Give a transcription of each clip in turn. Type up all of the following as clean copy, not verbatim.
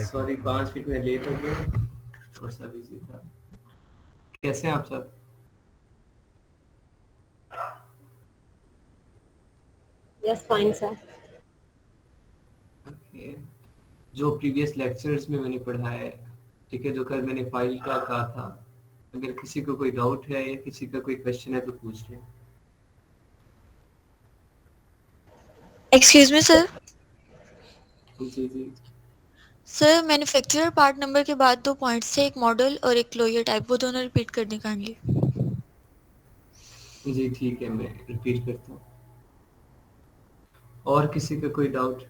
Sorry 5 minute में late हो गया, थोड़ा सा बिजी था। कैसे हैं आप सब? Yes fine sir. ओके। जो प्रीवियस लेक्चर्स में मैंने पढ़ा है, ठीक है, जो कल मैंने फाइल का कहा था, अगर किसी को कोई डाउट है या किसी का कोई क्वेश्चन है तो पूछ लें। Excuse me sir. जी जी सर मैन्युफैक्चरर पार्ट नंबर के बाद 2 पॉइंट्स थे, एक मॉडल और एक क्लोजर टाइप, वो दोनों रिपीट करने काइंडली। जी, ठीक है, मैं रिपीट करता हूँ। और किसी का कोई डाउट?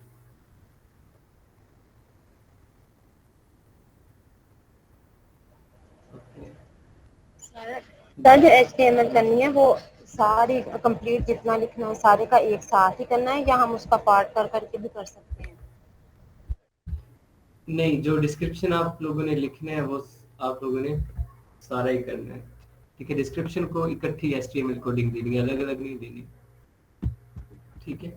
ओके। सर जो HTML करनी है वो सारी कंप्लीट जितना लिखना है सारे का एक साथ ही करना है या हम उसका पार्ट कर करके भी कर सकते हैं? नहीं, जो डिस्क्रिप्शन आप लोगों ने लिखना है वो आप लोगों ने सारा ही करना है, ठीक है। डिस्क्रिप्शन को इकट्ठी HTML कोडिंग देनी है, अलग अलग नहीं देनी, ठीक है।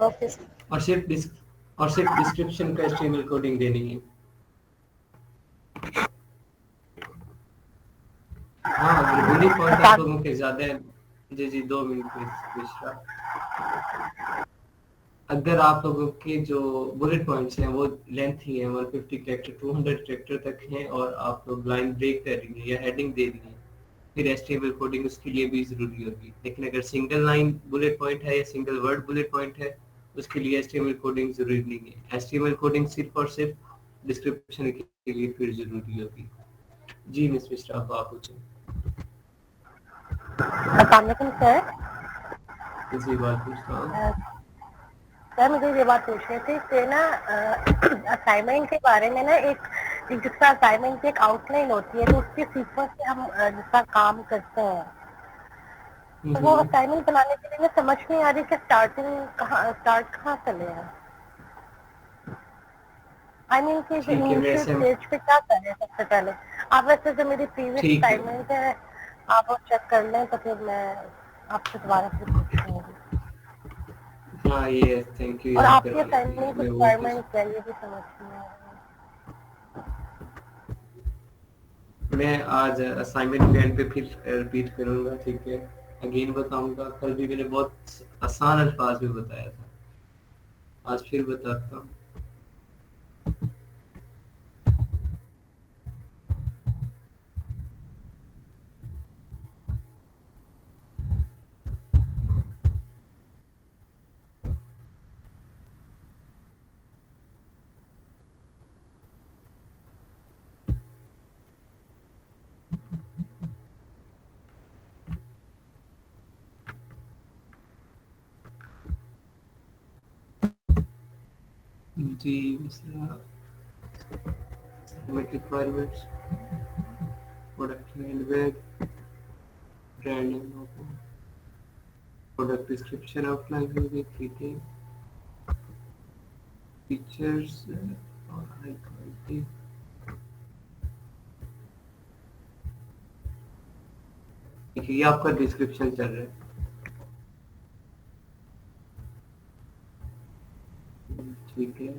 Okay sir. और सिर्फ डिस्क्रिप्शन का HTML कोडिंग देनी है। हाँ, अगर बुलेट पॉइंट आप लोगों के ज्यादा है, जी जी 2 मिनट मिश्रा, अगर आप लोगों के जो बुलेट पॉइंट्स हैं वो लेंथी हैं, 150 कैरेक्टर 200 कैरेक्टर तक हैं, और आप लोग लाइन ब्रेक कर रही है या हेडिंग दे रही है, फिर HTML कोडिंग उसके लिए भी जरूरी होगी। लेकिन अगर सिंगल लाइन बुलेट पॉइंट है या सिंगल वर्ड बुलेट पॉइंट है, उसके लिए HTML कोडिंग जरूरी नहीं है। HTML कोडिंग सिर्फ और सिर्फ डिस्क्रिप्शन के लिए फिर जरूरी होगी। जी मिस मिश्रा, आप पूछें। अस्सलाम वालेकुम सर। जी बात पूछता हूँ। सर मुझे ये बात पूछनी थी कि ना असाइनमेंट के बारे में ना एक जिसका असाइनमेंट की एक आउटलाइन होती है तो उसके सीक्वेंस से हम जिसका काम करते हैं, तो वो असाइनमेंट बनाने के लिए मैं समझ नहीं आ रही कि स्टार्ट कहाँ से ले हैं। आई मीन कि ठीक है, इनिशियल वैसे स्टेज पे क्या करें सबसे पहले। आप वैसे जो मेरी प्रीवियस ठीक है। असाइनमेंट है आप वो चेक कर लें तो फिर मैं आपसे दोबारा फिर पूछूंगी। हाँ, ये थैंक यू और याद आपकी करवाने के लिए, असाइनमेंट मैं वो कुछ रिक्वायरमेंट क्या है ये भी समझ नहीं आ रही मैं आज असाइनमेंट के एंड पे फिर रिपीट करूंगा, ठीक है। अगेन बताऊंगा, कल भी मैंने बहुत आसान अल्फाज में बताया था, आज फिर बताता हूँ। जी requirements, product and web, brand and logo, product description outline होगी, ठीक है। फीचर्स और हाई क्वालिटी, ठीक है, ये आपका डिस्क्रिप्शन चल रहा है, ठीक है।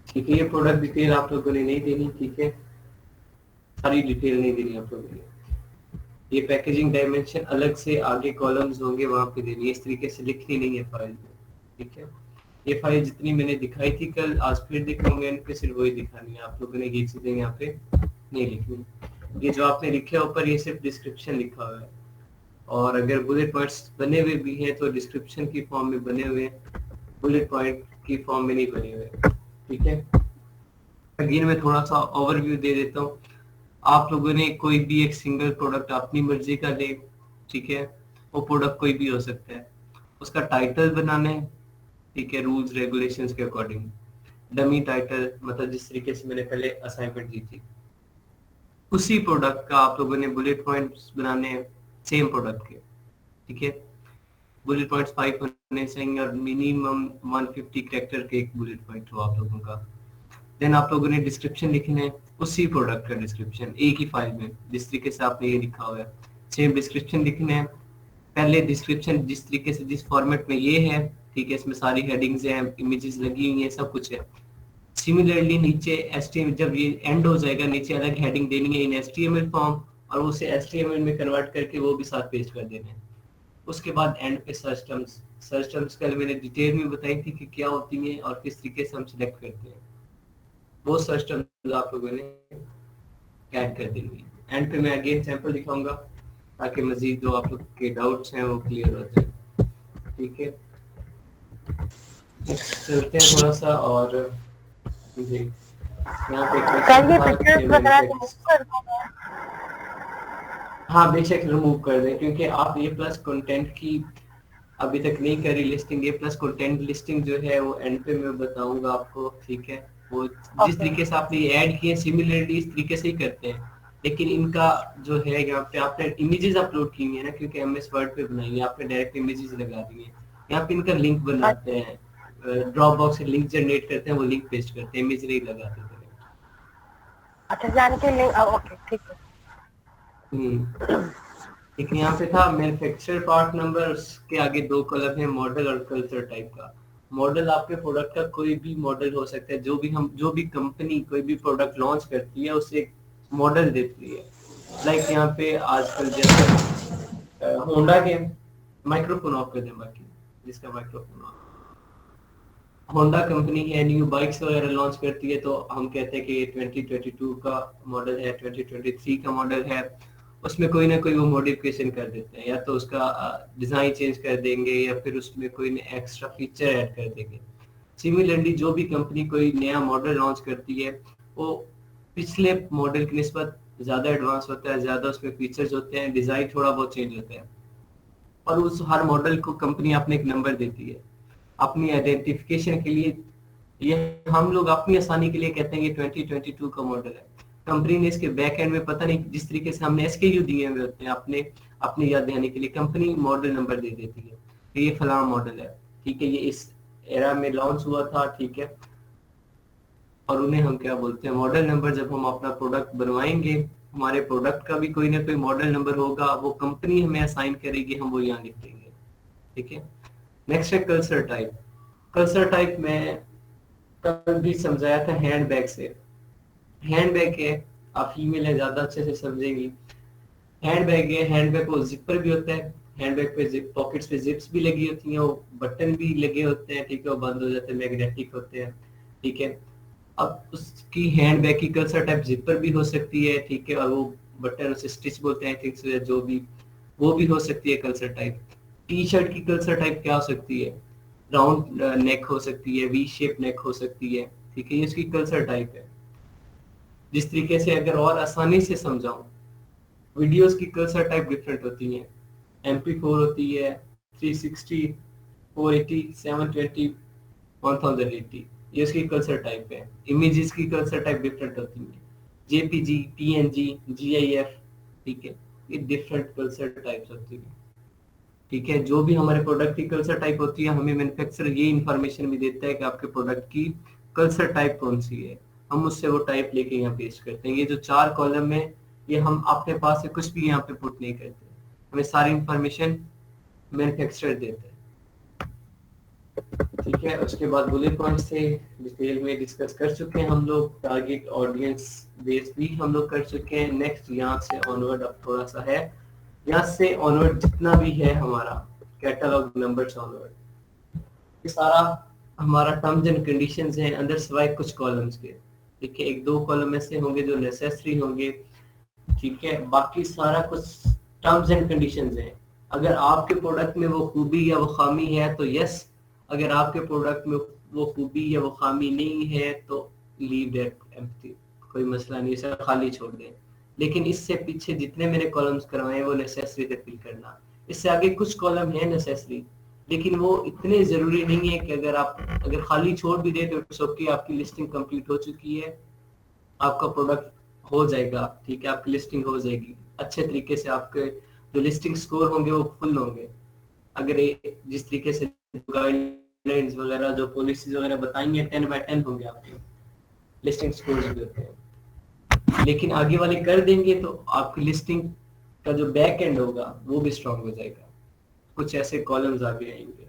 ठीक है, ये प्रोडक्ट डिटेल आप लोगों ने नहीं देनी, ठीक है, सारी डिटेल नहीं देनी आप लोगों ने। ये पैकेजिंग डायमेंशन अलग से आगे कॉलम्स होंगे वहां पे देनी है, इस तरीके से लिखनी नहीं है फाइल में, ठीक है। ये फाइल जितनी मैंने दिखाई थी कल, आज फिर दिखाऊंगा, इनपे सिर्फ वही दिखानी है, आप लोगों ने ये चीजें यहाँ पे नहीं लिखनी। ये जो आपने लिखे ऊपर ये सिर्फ डिस्क्रिप्शन लिखा हुआ है, और अगर बुलेट पॉइंट्स बने हुए भी हैं तो डिस्क्रिप्शन की फॉर्म में बने हुए हैं, बुलेट पॉइंट की फॉर्म में नहीं बने हुए, ठीक है। अगेन मैं थोड़ा सा ओवरव्यू दे देता हूँ। आप लोगों ने कोई भी एक सिंगल प्रोडक्ट अपनी मर्जी का ले, ठीक है, वो प्रोडक्ट कोई भी हो सकता है, उसका टाइटल बनाना है, ठीक है, रूल्स रेगुलेशंस के अकॉर्डिंग, डमी टाइटल, मतलब जिस तरीके से मैंने पहले असाइनमेंट दी थी, उसी प्रोडक्ट का आप लोगों ने बुलेट पॉइंट्स बनाने हैं सेम प्रोडक्ट के, ठीक है। बुलेट पॉइंट्स 5 होने चाहिए और मिनिमम 150 कैरेक्टर के एक बुलेट पॉइंट हो आप लोगों का। देन आप लोगों ने डिस्क्रिप्शन लिखना है, उसी प्रोडक्ट का डिस्क्रिप्शन एक ही फाइल में, जिस तरीके से आपने ये लिखा हुआ है, सेम डिस्क्रिप्शन लिखना है। पहले डिस्क्रिप्शन जिस तरीके से जिस फॉर्मेट में ये है, ठीक है, इसमें सारी हेडिंग्स हैं, इमेजेस लगी हुई हैं, सब कुछ है। सिमिलरली नीचे HTML जब ये एंड हो जाएगा, नीचे अलग हेडिंग देनी है इन HTML फॉर्म, और उसे HTML में कन्वर्ट करके वो भी साथ पेस्ट कर देना है। उसके बाद एंड पे सर्च टर्म्स कल मैंने डिटेल में बताई थी कि क्या होती हैं और किस तरीके से हम सिलेक्ट करते हैं। वो सर्च टर्म्स आप लोगों ने ऐड कर देंगे। एंड पे मैं अगेन सैंपल दिखाऊंगा ताकि मजीद जो आप लोग के डाउट्स हैं वो क्लियर हो जाए। ठीक है, चलते हैं थोड़ा सा। और जी यहाँ पे सर ये पिक्चर्स वगैरह रिमूव कर दूंगा। हाँ बेशक रिमूव कर दें, क्योंकि आप ये प्लस कंटेंट की अभी तक नहीं करी लिस्टिंग। ये प्लस कंटेंट लिस्टिंग जो है वो एंड पे मैं बताऊंगा आपको। ठीक है, वो जिस तरीके से आपने ये ऐड किए सिमिलरली इस तरीके से ही करते हैं, लेकिन इनका जो है यहाँ पे आपने इमेजेस अपलोड की हुई है ना, क्योंकि MS वर्ड पे बनाई है आपने, डायरेक्ट इमेजेस लगा दी है। यहाँ पे इनका लिंक बनाते हैं, ड्रॉप बॉक्स से लिंक जनरेट करते हैं, वो लिंक पेस्ट करते हैं, इमेज नहीं लगाते थे। अच्छा जान के लिंक, ओके ठीक है। एक यहाँ पे था मैन्युफैक्चरर पार्ट नंबर, उसके आगे 2 कॉलम है मॉडल और कल्चर टाइप का। मॉडल आपके प्रोडक्ट का कोई भी मॉडल हो सकता है, जो भी कंपनी कोई भी प्रोडक्ट लॉन्च करती है उसे एक मॉडल देती है। लाइक यहाँ पे आजकल जैसे होंडा के माइक्रोफोन ऑफ कर दें, बाकी जिसका माइक्रोफोन ऑफ, होंडा कंपनी है न्यू बाइक्स वगैरह लॉन्च करती है, तो हम कहते हैं कि ये 2022 का मॉडल है, 2023 का मॉडल है। उसमें कोई ना कोई वो मॉडिफिकेशन कर देते हैं, या तो उसका डिजाइन चेंज कर देंगे या फिर उसमें कोई एक्स्ट्रा फीचर ऐड कर देंगे। सिमिलरली जो भी कंपनी कोई नया मॉडल लॉन्च करती है वो पिछले मॉडल की निस्बत ज्यादा एडवांस होता है, ज्यादा उसमें फीचर्स होते हैं, डिजाइन थोड़ा बहुत चेंज होता है, और उस हर मॉडल को कंपनी अपने एक नंबर देती है अपनी आइडेंटिफिकेशन के लिए। ये हम लोग अपनी आसानी के लिए कहते हैं कि 2022 का मॉडल है। कंपनी ने इसके बैक एंड में पता नहीं जिस तरीके से हमने SKU दिए हुए होते हैं अपने याद दिलाने के लिए, कंपनी मॉडल नंबर दे देती है कि ये फलां मॉडल है, ठीक है, ये इस एरा में लॉन्च हुआ था, ठीक है। और उन्हें हम क्या बोलते हैं, मॉडल नंबर। जब हम अपना प्रोडक्ट बनवाएंगे, हमारे प्रोडक्ट का भी कोई ना कोई मॉडल नंबर होगा, वो कंपनी हमें असाइन करेगी, हम वो यहाँ लिख देंगे। ठीक है, नेक्स्ट है कल्चर टाइप। कल्चर टाइप में कल भी समझाया था हैंडबैग से। हैंडबैग है, आप फीमेल है ज्यादा अच्छे से समझेंगी। हैंडबैग है, हैंडबैग को जिपर भी होता है, हैंडबैग पे पॉकेट्स पे जिप्स भी लगी होती हैं, वो बटन भी लगे होते हैं, ठीक है, वो बंद हो जाते हैं, मैग्नेटिक होते हैं, ठीक है। अब उसकी हैंडबैग की कल्चर टाइप जिपर भी हो सकती है, ठीक है, और वो बटन उसे स्टिच बोलते हैं, ठीक है, जो भी वो भी हो सकती है कल्चर टाइप। टी शर्ट की कल्चर टाइप क्या हो सकती है, राउंड नेक हो सकती है, वी शेप नेक हो सकती है, ठीक है, ये इसकी कल्चर टाइप है। जिस तरीके से अगर और आसानी से समझाऊं, वीडियोस की कल्चर टाइप डिफरेंट होती हैं। MP4 होती है, 360, 480, 720, 1080, ये इसकी कल्चर टाइप है। इमेजेस की कल्चर टाइप डिफरेंट होती है, JPG, PNG, GIF, ठीक है, ये डिफरेंट कल्चर टाइप्स होती है। ठीक है, जो भी हमारे प्रोडक्ट की कल्चर टाइप होती है, हमें मैन्युफैक्चरर ये इंफॉर्मेशन भी देता है कि आपके प्रोडक्ट की कल्चर टाइप कौन सी है, हम उससे वो टाइप लेके यहाँ पेस्ट करते हैं। ये जो 4 कॉलम है, ये हम अपने पास से कुछ भी यहाँ पे पुट नहीं करते, हमें सारी इंफॉर्मेशन मैन्युफैक्चरर देता है। ठीक है, उसके बाद बुलेट पॉइंट्स थे, डिटेल में डिस्कस कर चुके हैं हम लोग, टारगेट ऑडियंस बेस भी हम लोग कर चुके हैं। नेक्स्ट यहाँ से ऑनवर्ड अब थोड़ा सा है, यहाँ से ऑनवर्ड जितना भी है हमारा कैटलॉग नंबर्स ऑनवर्ड, ये सारा हमारा टर्म्स एंड कंडीशंस हैं अंदर सिवाय कुछ कॉलम्स के। ठीक है, 1-2 कॉलम ऐसे होंगे जो नेसेसरी होंगे, ठीक है, बाकी सारा कुछ टर्म्स एंड कंडीशंस हैं। अगर आपके प्रोडक्ट में वो खूबी या वो खामी है तो यस, अगर आपके प्रोडक्ट में वो खूबी या वो खामी नहीं है तो लीव दैट एम्प्टी, कोई मसला नहीं, इसे खाली छोड़ दें। लेकिन इससे पीछे जितने मैंने कॉलम्स करवाए वो नेसेसरी तक फिल करना। इससे आगे कुछ कॉलम है नेसेसरी, लेकिन वो इतने जरूरी नहीं है कि अगर खाली छोड़ भी दे तो इट्स ओके, आपकी लिस्टिंग कंप्लीट हो चुकी है, आपका प्रोडक्ट हो जाएगा, ठीक है, आपकी लिस्टिंग हो जाएगी अच्छे तरीके से, आपके जो लिस्टिंग स्कोर होंगे वो फुल होंगे। अगर जिस तरीके से गाइडलाइंस वगैरह जो पॉलिसीज वगैरह बताएंगे 10/10 होंगे आपके लिस्टिंग स्कोर्स भी होते हैं। लेकिन आगे वाले कर देंगे तो आपकी लिस्टिंग का जो बैक एंड होगा वो भी स्ट्रांग हो जाएगा। कुछ ऐसे कॉलम्स आगे आएंगे,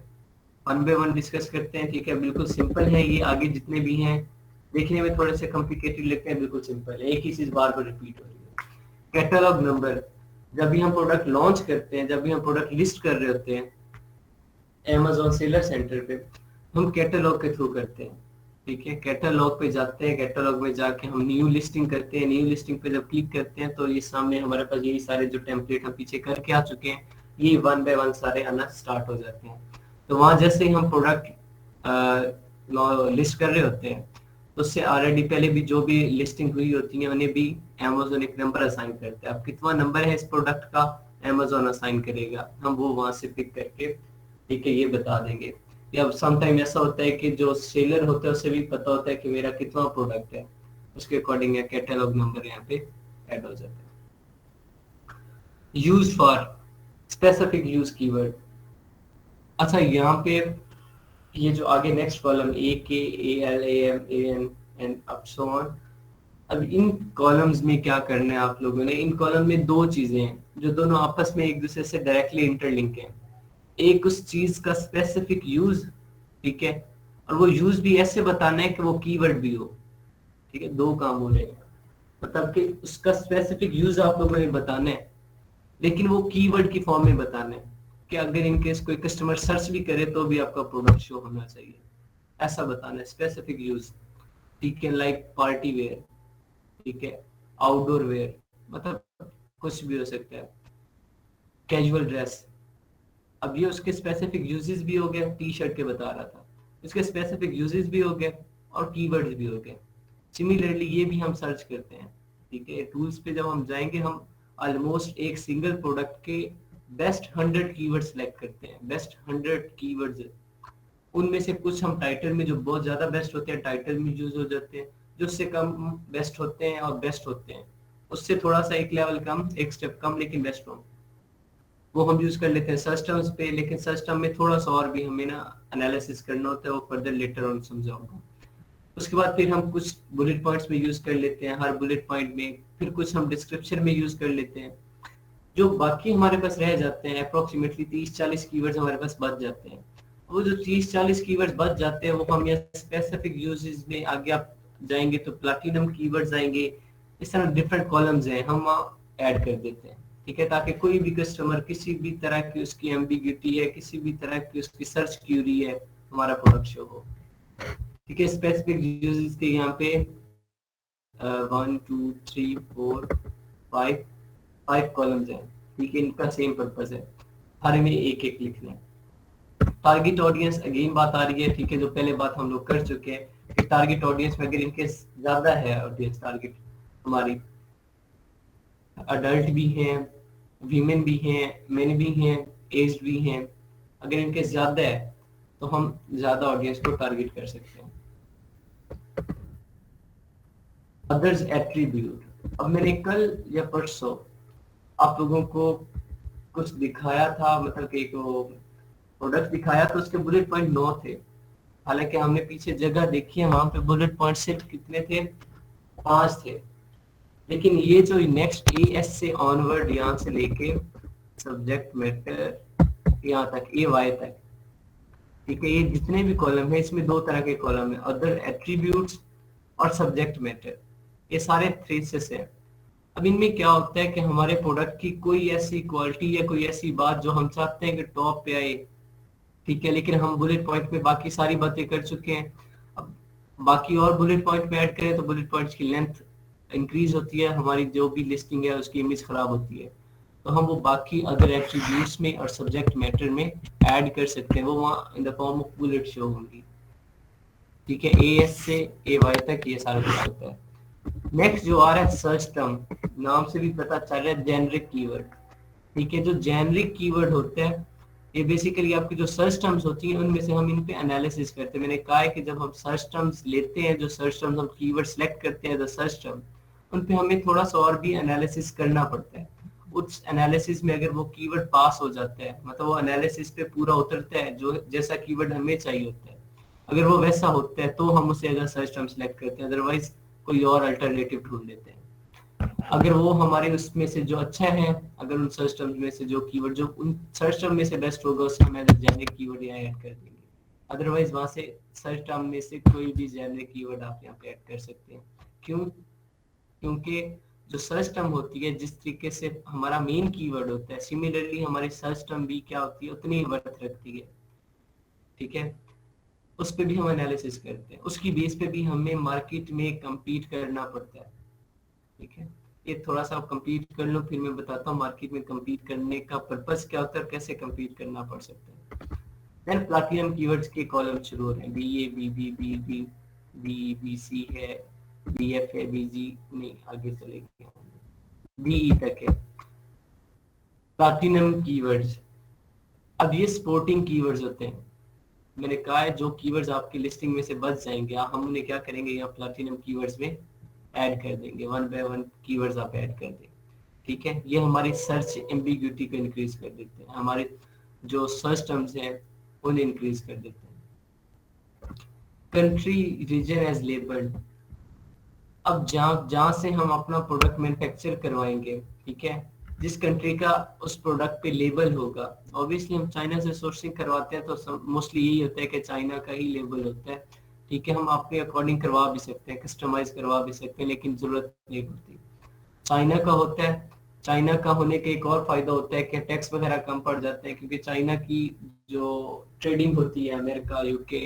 वन बाय वन डिस्कस करते हैं। ठीक है, बिल्कुल सिंपल है ये, आगे जितने भी हैं देखने में थोड़े से कॉम्प्लिकेटेड लगते हैं, बिल्कुल सिंपल है, एक ही चीज बार बार रिपीट हो रही है। कैटलॉग नंबर, जब भी हम प्रोडक्ट लॉन्च करते हैं, जब भी हम प्रोडक्ट लिस्ट कर रहे होते हैं Amazon सेलर सेंटर पे, हम कैटलॉग के थ्रू करते हैं। ठीक है, कैटलॉग पे जाते हैं, कैटलॉग में जाके हम न्यू लिस्टिंग करते हैं। न्यू लिस्टिंग पे जब क्लिक करते हैं तो ये सामने हमारे पास यही सारे जो टेम्पलेट हम पीछे करके आ चुके हैं, ये वन बाय वन सारे आना स्टार्ट हो जाते हैं। तो वहां जैसे ही हम प्रोडक्ट लिस्ट कर रहे होते हैं, तो उससे ऑलरेडी पहले भी जो भी लिस्टिंग हुई होती है उन्हें भी Amazon एक नंबर असाइन करता है। अब कितना नंबर है इस प्रोडक्ट का, Amazon असाइन करेगा, हम वो वहां से पिक करके ठीक है ये बता देंगे। या समटाइम ऐसा होता है कि जो सेलर होता है उसे भी पता होता है कि मेरा कितना प्रोडक्ट है, उसके अकॉर्डिंग कैटलॉग नंबर यहाँ पे ऐड हो जाता है। Use for specific use keyword, अच्छा यहाँ पे ये जो आगे next column AK, AL, AM, AN and up so on, अब इन कॉलम्स में क्या करना है आप लोगों ने, इन कॉलम में दो चीजें हैं जो दोनों आपस में एक दूसरे से डायरेक्टली इंटरलिंक है। एक उस चीज का स्पेसिफिक यूज, ठीक है, और वो यूज भी ऐसे बताना है कि वो कीवर्ड भी हो। ठीक है, दो काम हो रहे हैं, मतलब कि उसका स्पेसिफिक यूज आप लोगों ने बताना है, लेकिन वो कीवर्ड की फॉर्म में बताना है कि अगर इनकेस कोई कस्टमर सर्च भी करे तो भी आपका प्रोडक्ट शो होना चाहिए, ऐसा बताना है स्पेसिफिक यूज। ठीक है, लाइक पार्टी वेयर, ठीक है, आउटडोर वेयर, मतलब कुछ भी हो सकता है, कैजुअल ड्रेस। अब ये उसके स्पेसिफिक यूजेस भी हो गए, टी शर्ट के बता रहा था, इसके स्पेसिफिक यूजेस भी हो गए और कीवर्ड्स भी हो गए। सिमिलरली ये भी हम सर्च करते हैं। ठीक है, टूल्स पे जब हम जाएंगे हम ऑलमोस्ट एक सिंगल प्रोडक्ट के बेस्ट 100 कीवर्ड सेलेक्ट करते हैं, बेस्ट 100 कीवर्ड्स। उनमें से कुछ हम टाइटल में जो बहुत ज्यादा बेस्ट होते हैं टाइटल में यूज हो जाते हैं, जो उससे कम बेस्ट होते हैं और बेस्ट होते हैं उससे थोड़ा सा एक लेवल कम, एक स्टेप कम, लेकिन बेस्ट हो, वो हम यूज कर लेते हैं सर्च टर्म्स पे। लेकिन सर्च टर्म में थोड़ा सा और भी हमें ना एनालिसिस करना होता है, वो फर्दर लेटर ऑन समझाऊंगा। उसके बाद फिर हम कुछ बुलेट पॉइंट्स में यूज कर लेते हैं हर बुलेट पॉइंट में, फिर कुछ हम डिस्क्रिप्शन में यूज कर लेते हैं। जो बाकी हमारे पास रह जाते हैं अप्रोक्सीमेटली 30-40 कीवर्ड्स हमारे पास बच जाते हैं। वो जो 30-40 कीवर्ड्स बच जाते हैं वो हम या स्पेसिफिक यूजेस में आगे आप जाएंगे तो प्लैटिनम कीवर्ड्स आएंगे, इस तरह डिफरेंट कॉलम्स हैं हम ऐड कर देते हैं। ठीक है, ताकि कोई भी कस्टमर किसी भी तरह की उसकी एम्बिग्यूटी है, किसी भी तरह की उसकी सर्च क्यूरी है, हमारा प्रोडक्ट शो हो। ठीक है, स्पेसिफिक यूजेस के यहाँ पे 1 2 3 4 5 कॉलम्स हैं। ठीक है, इनका सेम पर्पस है, हर में एक एक लिखना है। टारगेट ऑडियंस, अगेन बात आ रही है। ठीक है, जो पहले बात हम लोग कर चुके हैं कि टारगेट ऑडियंस में अगर इनके ज्यादा है ऑडियंस टारगेट, हमारी अडल्ट भी हैं, वीमेन भी हैं, मेन भी हैं, एज्ड भी हैं, अगर इनके ज्यादा है तो हम ज्यादा ऑडियंस को टारगेट कर सकते हैं। अदर्स एट्रीब्यूट, अब मैंने कल या परसों आप लोगों को कुछ दिखाया था, मतलब कि एक प्रोडक्ट दिखाया तो उसके बुलेट पॉइंट 9 थे। हालांकि हमने पीछे जगह देखी है, वहां पे बुलेट पॉइंट सिर्फ कितने थे, 5 थे। लेकिन ये जो नेक्स्ट AS से ऑनवर्ड यहाँ से लेके सब्जेक्ट मैटर यहाँ तक AY तक, ठीक है, ये जितने भी कॉलम है इसमें दो तरह के कॉलम है, अदर एट्रीब्यूट्स और सब्जेक्ट मैटर, ये सारे थ्रेसेस है। अब इनमें क्या होता है कि हमारे प्रोडक्ट की कोई ऐसी क्वालिटी या कोई ऐसी बात जो हम चाहते हैं कि टॉप पे आए, ठीक है, लेकिन हम बुलेट पॉइंट में बाकी सारी बातें कर चुके हैं। अब बाकी और बुलेट पॉइंट में ऐड करें तो बुलेट पॉइंट्स की लेंथ इंक्रीज होती है, हमारी जो भी लिस्टिंग है उसकी इमेज खराब होती है। तो हम वो बाकी अदर एट्रीब्यूट्स में और सब्जेक्ट मैटर में ऐड कर सकते हैं, वो वहाँ in the form of bullet show होंगी। ठीक है, AS से AY तक ये सारा कुछ होता है। नेक्स्ट जो आ रहा है सर्च टर्म, नाम से भी पता चल रहा है जेनरिक कीवर्ड। ठीक है, जो जेनरिक कीवर्ड होते हैं ये बेसिकली आपकी जो सर्च टर्म्स होती हैं उनमें से हम इन पे एनालिसिस करते हैं। मैंने कहा है कि जब हम सर्च टर्म्स लेते हैं, जो सर्च टर्म्स हम कीवर्ड सेलेक्ट करते हैं, द सर्च टर्म, उन पे हमें थोड़ा सा और भी एनालिसिस करना पड़ता है। उस एनालिसिस में अगर वो कीवर्ड पास हो जाता है, मतलब वो एनालिसिस पे पूरा उतरता है, जो जैसा कीवर्ड हमें चाहिए होता है, अगर वो वैसा होता है तो हम उसे एज सर्च टर्म सेलेक्ट करते हैं, अदरवाइज कोई और अल्टरनेटिव ढूंढ लेते हैं। अगर वो हमारे उसमें से जो अच्छा है, अगर उन सर्च टर्म्स में से जो कीवर्ड जो उन सर्च टर्म में से बेस्ट होगा उसमें हम जेनेरिक कीवर्ड यहाँ ऐड कर देंगे। अदरवाइज वहां से सर्च टर्म में से कोई भी जेनेरिक कीवर्ड आप यहाँ पे ऐड कर सकते हैं। क्यों? क्योंकि जो सर्च टर्म होती है जिस तरीके से हमारा मेन कीवर्ड होता है, सिमिलरली हमारी सर्च टर्म भी क्या होती है उतनी ही वर्थ रखती है। ठीक है, उस पे भी हम एनालिसिस करते हैं, उसकी बेस पे भी हमें मार्केट में compete करना पड़ता है। ठीक है, ये थोड़ा सा आप compete कर लो, फिर मैं बताता हूँ मार्केट में compete करने का पर्पस क्या होता है, कैसे compete करना पड़ सकता है। देन प्लैटिनम कीवर्ड्स के कॉलम शुरू हो रहे हैं, BA, BB, BB, BC है, BF है, BG नहीं, आगे चलेंगे, BE तक है प्लैटिनम कीवर्ड्स। अब ये स्पोर्टिंग कीवर्ड्स होते हैं, मैंने कहा है जो कीवर्ड्स आपकी लिस्टिंग में से बच जाएंगे हम उन्हें क्या करेंगे, यहाँ प्लैटिनम कीवर्ड्स में ऐड कर देंगे, 1 बाय 1 कीवर्ड्स आप ऐड कर देंगे। ठीक है, ये हमारी सर्च एम्बिग्यूटी को इंक्रीज कर देते हैं, हमारे जो सर्च टर्म्स हैं उन्हें इंक्रीज कर देते हैं। कंट्री रीजन एज लेबल्ड, अब जहाँ से हम अपना प्रोडक्ट मैन्युफैक्चर करवाएंगे, ठीक है, जिस कंट्री का उस प्रोडक्ट पे लेबल होगा, ऑब्वियसली हम चाइना से सोर्सिंग करवाते हैं तो मोस्टली यही होता है कि चाइना का ही लेबल होता है। ठीक है, हम अपने अकॉर्डिंग करवा भी सकते हैं, कस्टमाइज करवा भी सकते हैं, लेकिन जरूरत नहीं पड़ती। चाइना का होता है, चाइना का होने का एक और फायदा होता है कि टैक्स वगैरह कम पड़ जाते हैं, क्योंकि चाइना की जो ट्रेडिंग होती है अमेरिका, यूके,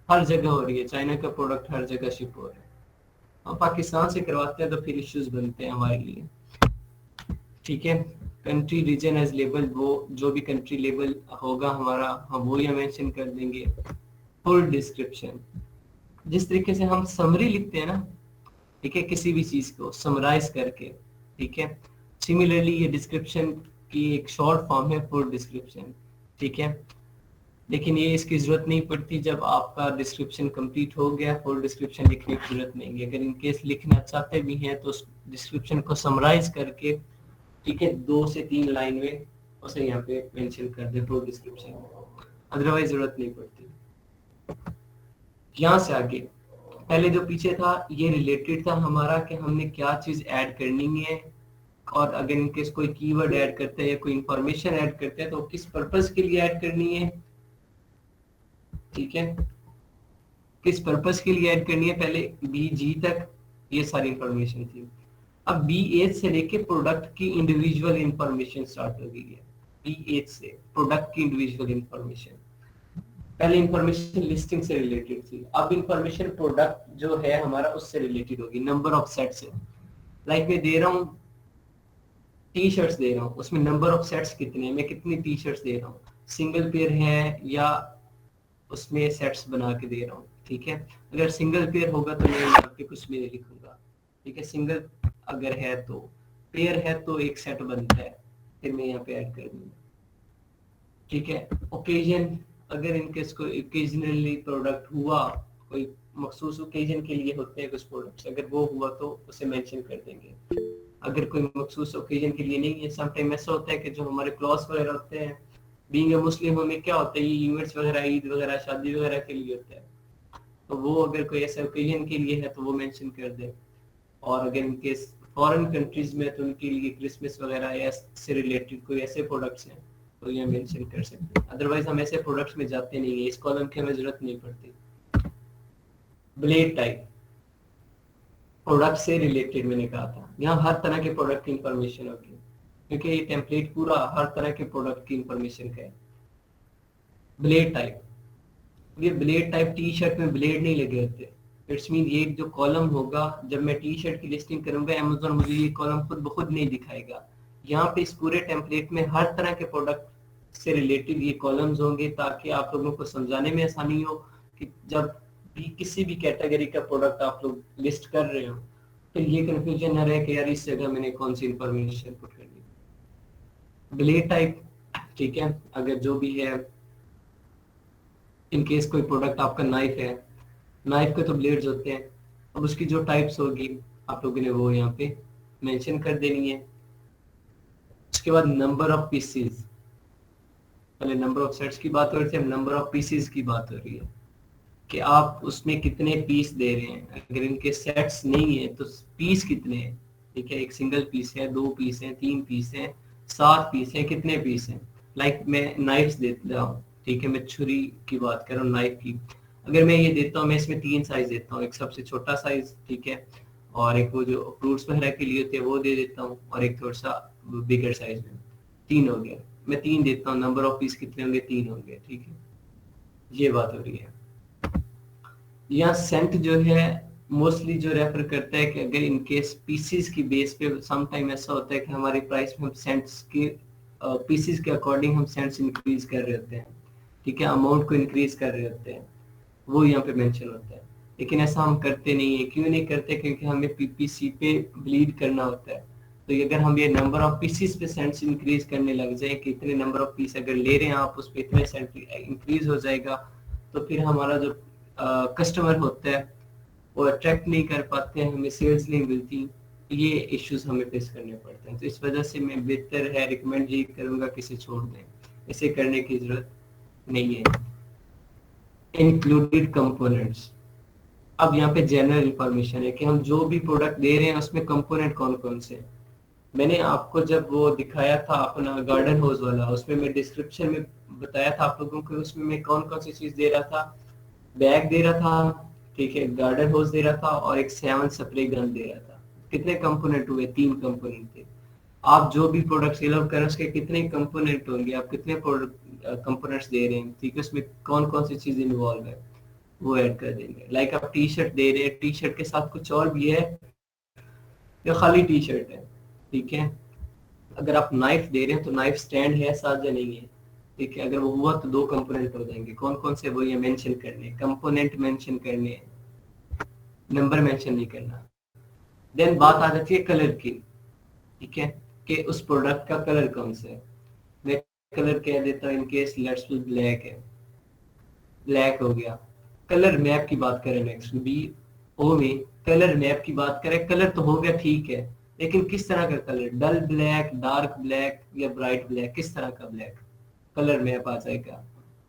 हर जगह हो रही है, चाइना का प्रोडक्ट हर जगह शिप हो रहा है। हम पाकिस्तान से करवाते हैं तो फिर इश्यूज बनते हैं हमारे लिए। ठीक है, कंट्री रीजन एज लेबल, वो जो भी कंट्री लेबल होगा हमारा हम वो यहाँ मेंशन कर देंगे। फुल डिस्क्रिप्शन, जिस तरीके से हम समरी लिखते हैं ना, ठीक है, किसी भी चीज को समराइज करके, ठीक है, सिमिलरली ये डिस्क्रिप्शन की एक शॉर्ट फॉर्म है फुल डिस्क्रिप्शन। ठीक है, लेकिन ये इसकी जरूरत नहीं पड़ती, जब आपका डिस्क्रिप्शन कंप्लीट हो गया फुल डिस्क्रिप्शन लिखने की जरूरत नहीं है। अगर इनकेस लिखना चाहते भी हैं तो उस डिस्क्रिप्शन को समराइज करके, ठीक है, 2 से 3 लाइन में उसे यहाँ पे मेंशन कर दे फुल डिस्क्रिप्शन, अदरवाइज जरूरत नहीं पड़ती। यहाँ से आगे पहले जो पीछे था ये रिलेटेड था हमारा कि हमने क्या चीज ऐड करनी है, और अगर इनकेस कोई कीवर्ड ऐड करते हैं या कोई इंफॉर्मेशन ऐड करते हैं तो किस पर्पस के लिए ऐड करनी है। ठीक है, किस पर्पस के लिए ऐड करनी है, पहले BG तक ये सारी इंफॉर्मेशन थी। अब B8 से लेके प्रोडक्ट की इंडिविजुअल इंफॉर्मेशन स्टार्ट हो गई है। B8 से प्रोडक्ट की इंडिविजुअल इंफॉर्मेशन, पहले इंफॉर्मेशन लिस्टिंग से रिलेटेड थी, अब इंफॉर्मेशन प्रोडक्ट जो है हमारा उससे रिलेटेड होगी, नंबर ऑफ सेट्स है। लाइक मैं दे रहा हूँ टी-शर्ट्स दे रहा हूँ, उसमें नंबर ऑफ सेट्स कितने हैं, मैं कितनी टी-शर्ट्स दे रहा हूँ, सिंगल पेयर है या उसमें सेट्स बना के दे रहा हूँ। ठीक है, अगर सिंगल पेयर होगा तो मैं यहाँ पे कुछ भी नहीं लिखूंगा। ठीक है, सिंगल अगर है तो, पेयर है तो एक सेट बनता है, फिर मैं यहाँ पे ऐड कर दूंगा। ठीक है, ओकेजन, अगर इनकेस कोई ओकेजनली प्रोडक्ट हुआ, कोई मखसूस ओकेजन के लिए होते हैं कुछ प्रोडक्ट्स, अगर वो हुआ तो उसे मेंशन कर देंगे। अगर कोई मखसूस ओकेजन के लिए नहीं है, समटाइम ऐसा होता है कि जो हमारे क्लॉज वगैरह होते हैं, बीइंग अ मुस्लिम हमें क्या होता है, ये इवेंट्स वगैरह, ईद वगैरह, शादी वगैरह के लिए होता है, तो वो अगर कोई ऐसे ओकेजन के लिए है तो वो मेंशन कर दे। और अगर इनके फॉरेन कंट्रीज में तो उनके लिए क्रिसमस वगैरह या से रिलेटेड कोई ऐसे प्रोडक्ट्स हैं तो ये मेंशन कर सकते हैं। अदरवाइज हम ऐसे प्रोडक्ट्स में जाते नहीं है, इस कॉलम की हमें जरूरत नहीं पड़ती। ब्लेड टाइप, प्रोडक्ट से रिलेटेड मैंने कहा था, यहाँ हर तरह के प्रोडक्ट की इंफॉर्मेशन होगी, क्योंकि ये टेम्पलेट पूरा हर तरह के प्रोडक्ट की इंफॉर्मेशन का है। ब्लेड टाइप, ये ब्लेड टाइप टी शर्ट में ब्लेड नहीं लगे होते, इट्स मीन ये जो कॉलम होगा, जब मैं टी शर्ट की लिस्टिंग करूंगा अमेज़न मुझे ये कॉलम खुद ब खुद नहीं दिखाएगा। यहाँ पे इस पूरे टेम्पलेट में हर तरह के प्रोडक्ट से रिलेटेड ये कॉलम्स होंगे, ताकि आप लोगों को समझाने में आसानी हो कि जब भी किसी भी कैटेगरी का प्रोडक्ट आप लोग लिस्ट कर रहे हो फिर ये कंफ्यूजन न रहे कि यार इस जगह मैंने कौन सी इंफॉर्मेशन पुट करनी। ब्लेड टाइप, ठीक है, अगर जो भी है, इन केस कोई प्रोडक्ट आपका नाइफ है, नाइफ के तो ब्लेड्स होते हैं, अब उसकी जो टाइप्स होगी आप लोगों ने वो यहाँ पे मेंशन कर देनी है। उसके बाद नंबर ऑफ पीसेस, पहले नंबर ऑफ सेट्स की बात हो रही थी, अब नंबर ऑफ पीसेस की बात हो रही है कि आप उसमें कितने पीस दे रहे हैं। अगर इनके सेट्स नहीं है तो पीस कितने हैं, ठीक है, एक सिंगल पीस है, 2 पीस है, 3 पीस है, 7 पीस है, कितने पीस हैं। लाइक मैं नाइफ्स देता हूँ, ठीक है, मैं छुरी की बात कर रहा हूँ, नाइफ की। अगर मैं ये देता हूँ, मैं इसमें 3 साइज देता हूँ, एक सबसे छोटा साइज, ठीक है, और एक वो जो फ्रूट्स वगैरह के लिए होते हैं वो दे देता हूँ, और एक थोड़ा सा बिगर साइज में। 3 हो गया, मैं 3 देता हूँ, नंबर ऑफ पीस कितने होंगे, 3 होंगे, ठीक है। ये बात हो रही है। यहाँ सेंट जो है मोस्टली जो रेफर करता है कि अगर इन केस पीसीस की बेस पे सम टाइम ऐसा होता है कि हमारे प्राइस में हम सेंट्स के पीसीस के अकॉर्डिंग हम सेंट्स इंक्रीज कर रहे होते हैं, ठीक है, अमाउंट को इंक्रीज कर रहे होते हैं, वो यहाँ पे मेंशन होता है। लेकिन ऐसा हम करते नहीं है। क्यों नहीं करते? क्योंकि हमें पीपीसी पे ब्लीड करना होता है। तो अगर हम ये नंबर ऑफ पीसीस पे सेंट्स इंक्रीज करने लग जाए कि इतने नंबर ऑफ पीस अगर ले रहे हैं आप, उस पर इतने सेंट इंक्रीज हो जाएगा, तो फिर हमारा जो कस्टमर होता है वो अट्रैक्ट नहीं कर पाते हैं, हमें सेल्स नहीं मिलती, ये इश्यूज हमें फेस करने पड़ते हैं। तो इस वजह से मैं बेहतर है रिकमेंड ये करूंगा कि इसे छोड़ दें, इसे करने की जरूरत नहीं है। इंक्लूडेड कंपोनेंट्स, अब यहाँ पे जनरल इंफॉर्मेशन है कि हम जो भी प्रोडक्ट दे रहे हैं उसमें कंपोनेंट कौन कौन से हैं। मैंने आपको जब वो दिखाया था अपना गार्डन होज वाला, उसमें मैं डिस्क्रिप्शन में बताया था आप लोगों को, उसमें मैं कौन कौन सी चीज दे रहा था। बैग दे रहा था, ठीक है, गार्डन होज दे रहा था, और एक 7 स्प्रे गन दे रहा था। कितने कंपोनेंट हुए? 3 कंपोनेंट थे। आप जो भी प्रोडक्ट सेल आउट कर रहे हैं उसके कितने कंपोनेंट होंगे, आप कितने कंपोनेंट्स दे रहे हैं, ठीक है, उसमें कौन कौन सी चीज इन्वॉल्व है वो ऐड कर देंगे। लाइक आप टी शर्ट दे रहे हैं, टी शर्ट के साथ कुछ और भी है या खाली टी शर्ट है, ठीक है। अगर आप नाइफ दे रहे हैं तो नाइफ स्टैंड है साथ या नहीं है, ठीक है। अगर वो हुआ तो 2 कंपोनेंट हो जाएंगे। कौन कौन से वो ये मेंशन करने, कंपोनेंट मेंशन करने, नंबर मेंशन नहीं करना। देन बात आ जाती है कलर की, ठीक है, कि उस प्रोडक्ट का कलर कौन सा है। मैं कलर कह देता हूँ, इनकेस लेट्स सपोज ब्लैक है, ब्लैक हो गया। कलर मैप की बात करें नेक्स्ट बी ओ में, कलर मैप की बात करें, कलर तो हो गया, ठीक है, लेकिन किस तरह का कलर, डल ब्लैक, डार्क ब्लैक या ब्राइट ब्लैक, किस तरह का ब्लैक। कलर मैप आ जाएगा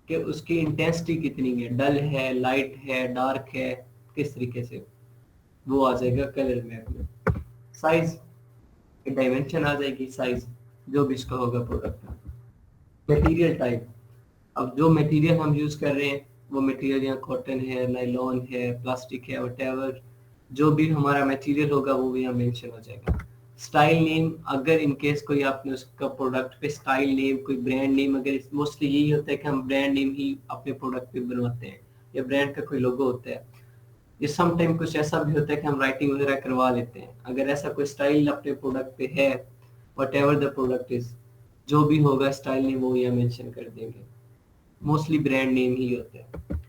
कि उसकी इंटेंसिटी कितनी है, डल है, लाइट है, डार्क है, किस तरीके से, वो आ जाएगा कलर मैप में। साइज, डायमेंशन आ जाएगी, साइज जो भी इसका होगा प्रोडक्ट का। मटेरियल टाइप, अब जो मटेरियल हम यूज कर रहे हैं वो मटेरियल यहाँ कॉटन है, नायलॉन है, प्लास्टिक है, व्हाटएवर जो भी हमारा मटेरियल होगा वो भी यहाँ मेंशन हो जाएगा। स्टाइल नेम, अगर इनकेस कोई आपने उसका प्रोडक्ट पे स्टाइल नेम, कोई ब्रांड नेम, अगर मोस्टली यही होता है कि हम ब्रांड नेम ही अपने प्रोडक्ट पे बनवाते हैं या ब्रांड का कोई लोगो होता है। ये सम टाइम कुछ ऐसा भी होता है कि हम राइटिंग वगैरह करवा लेते हैं। अगर ऐसा कोई स्टाइल अपने प्रोडक्ट पे है, व्हाटएवर द प्रोडक्ट इज, जो भी होगा स्टाइल नेम वो यहाँ मेंशन कर देंगे। मोस्टली ब्रांड नेम ही होते हैं।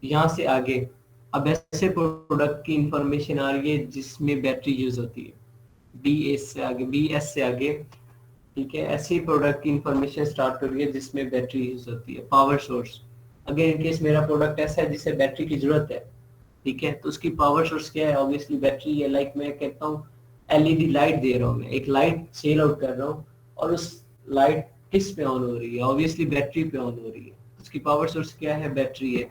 यहाँ से आगे अब ऐसे प्रोडक्ट की इंफॉर्मेशन आ रही है जिसमें बैटरी यूज होती है, BS से आगे, BS से आगे, ठीक है। ऐसे प्रोडक्ट की इंफॉर्मेशन स्टार्ट हो रही है जिसमें बैटरी यूज होती है। पावर सोर्स, अगर इनकेस मेरा प्रोडक्ट ऐसा है जिसे बैटरी की जरूरत है, ठीक है, तो उसकी पावर सोर्स क्या है? ऑब्वियसली बैटरी है। लाइक मैं कहता हूँ LED लाइट दे रहा हूँ, मैं एक लाइट सेल आउट कर रहा हूँ, और उस लाइट किस पे ऑन हो रही है? ऑब्वियसली बैटरी पे ऑन हो रही है। उसकी पावर सोर्स क्या है? बैटरी है।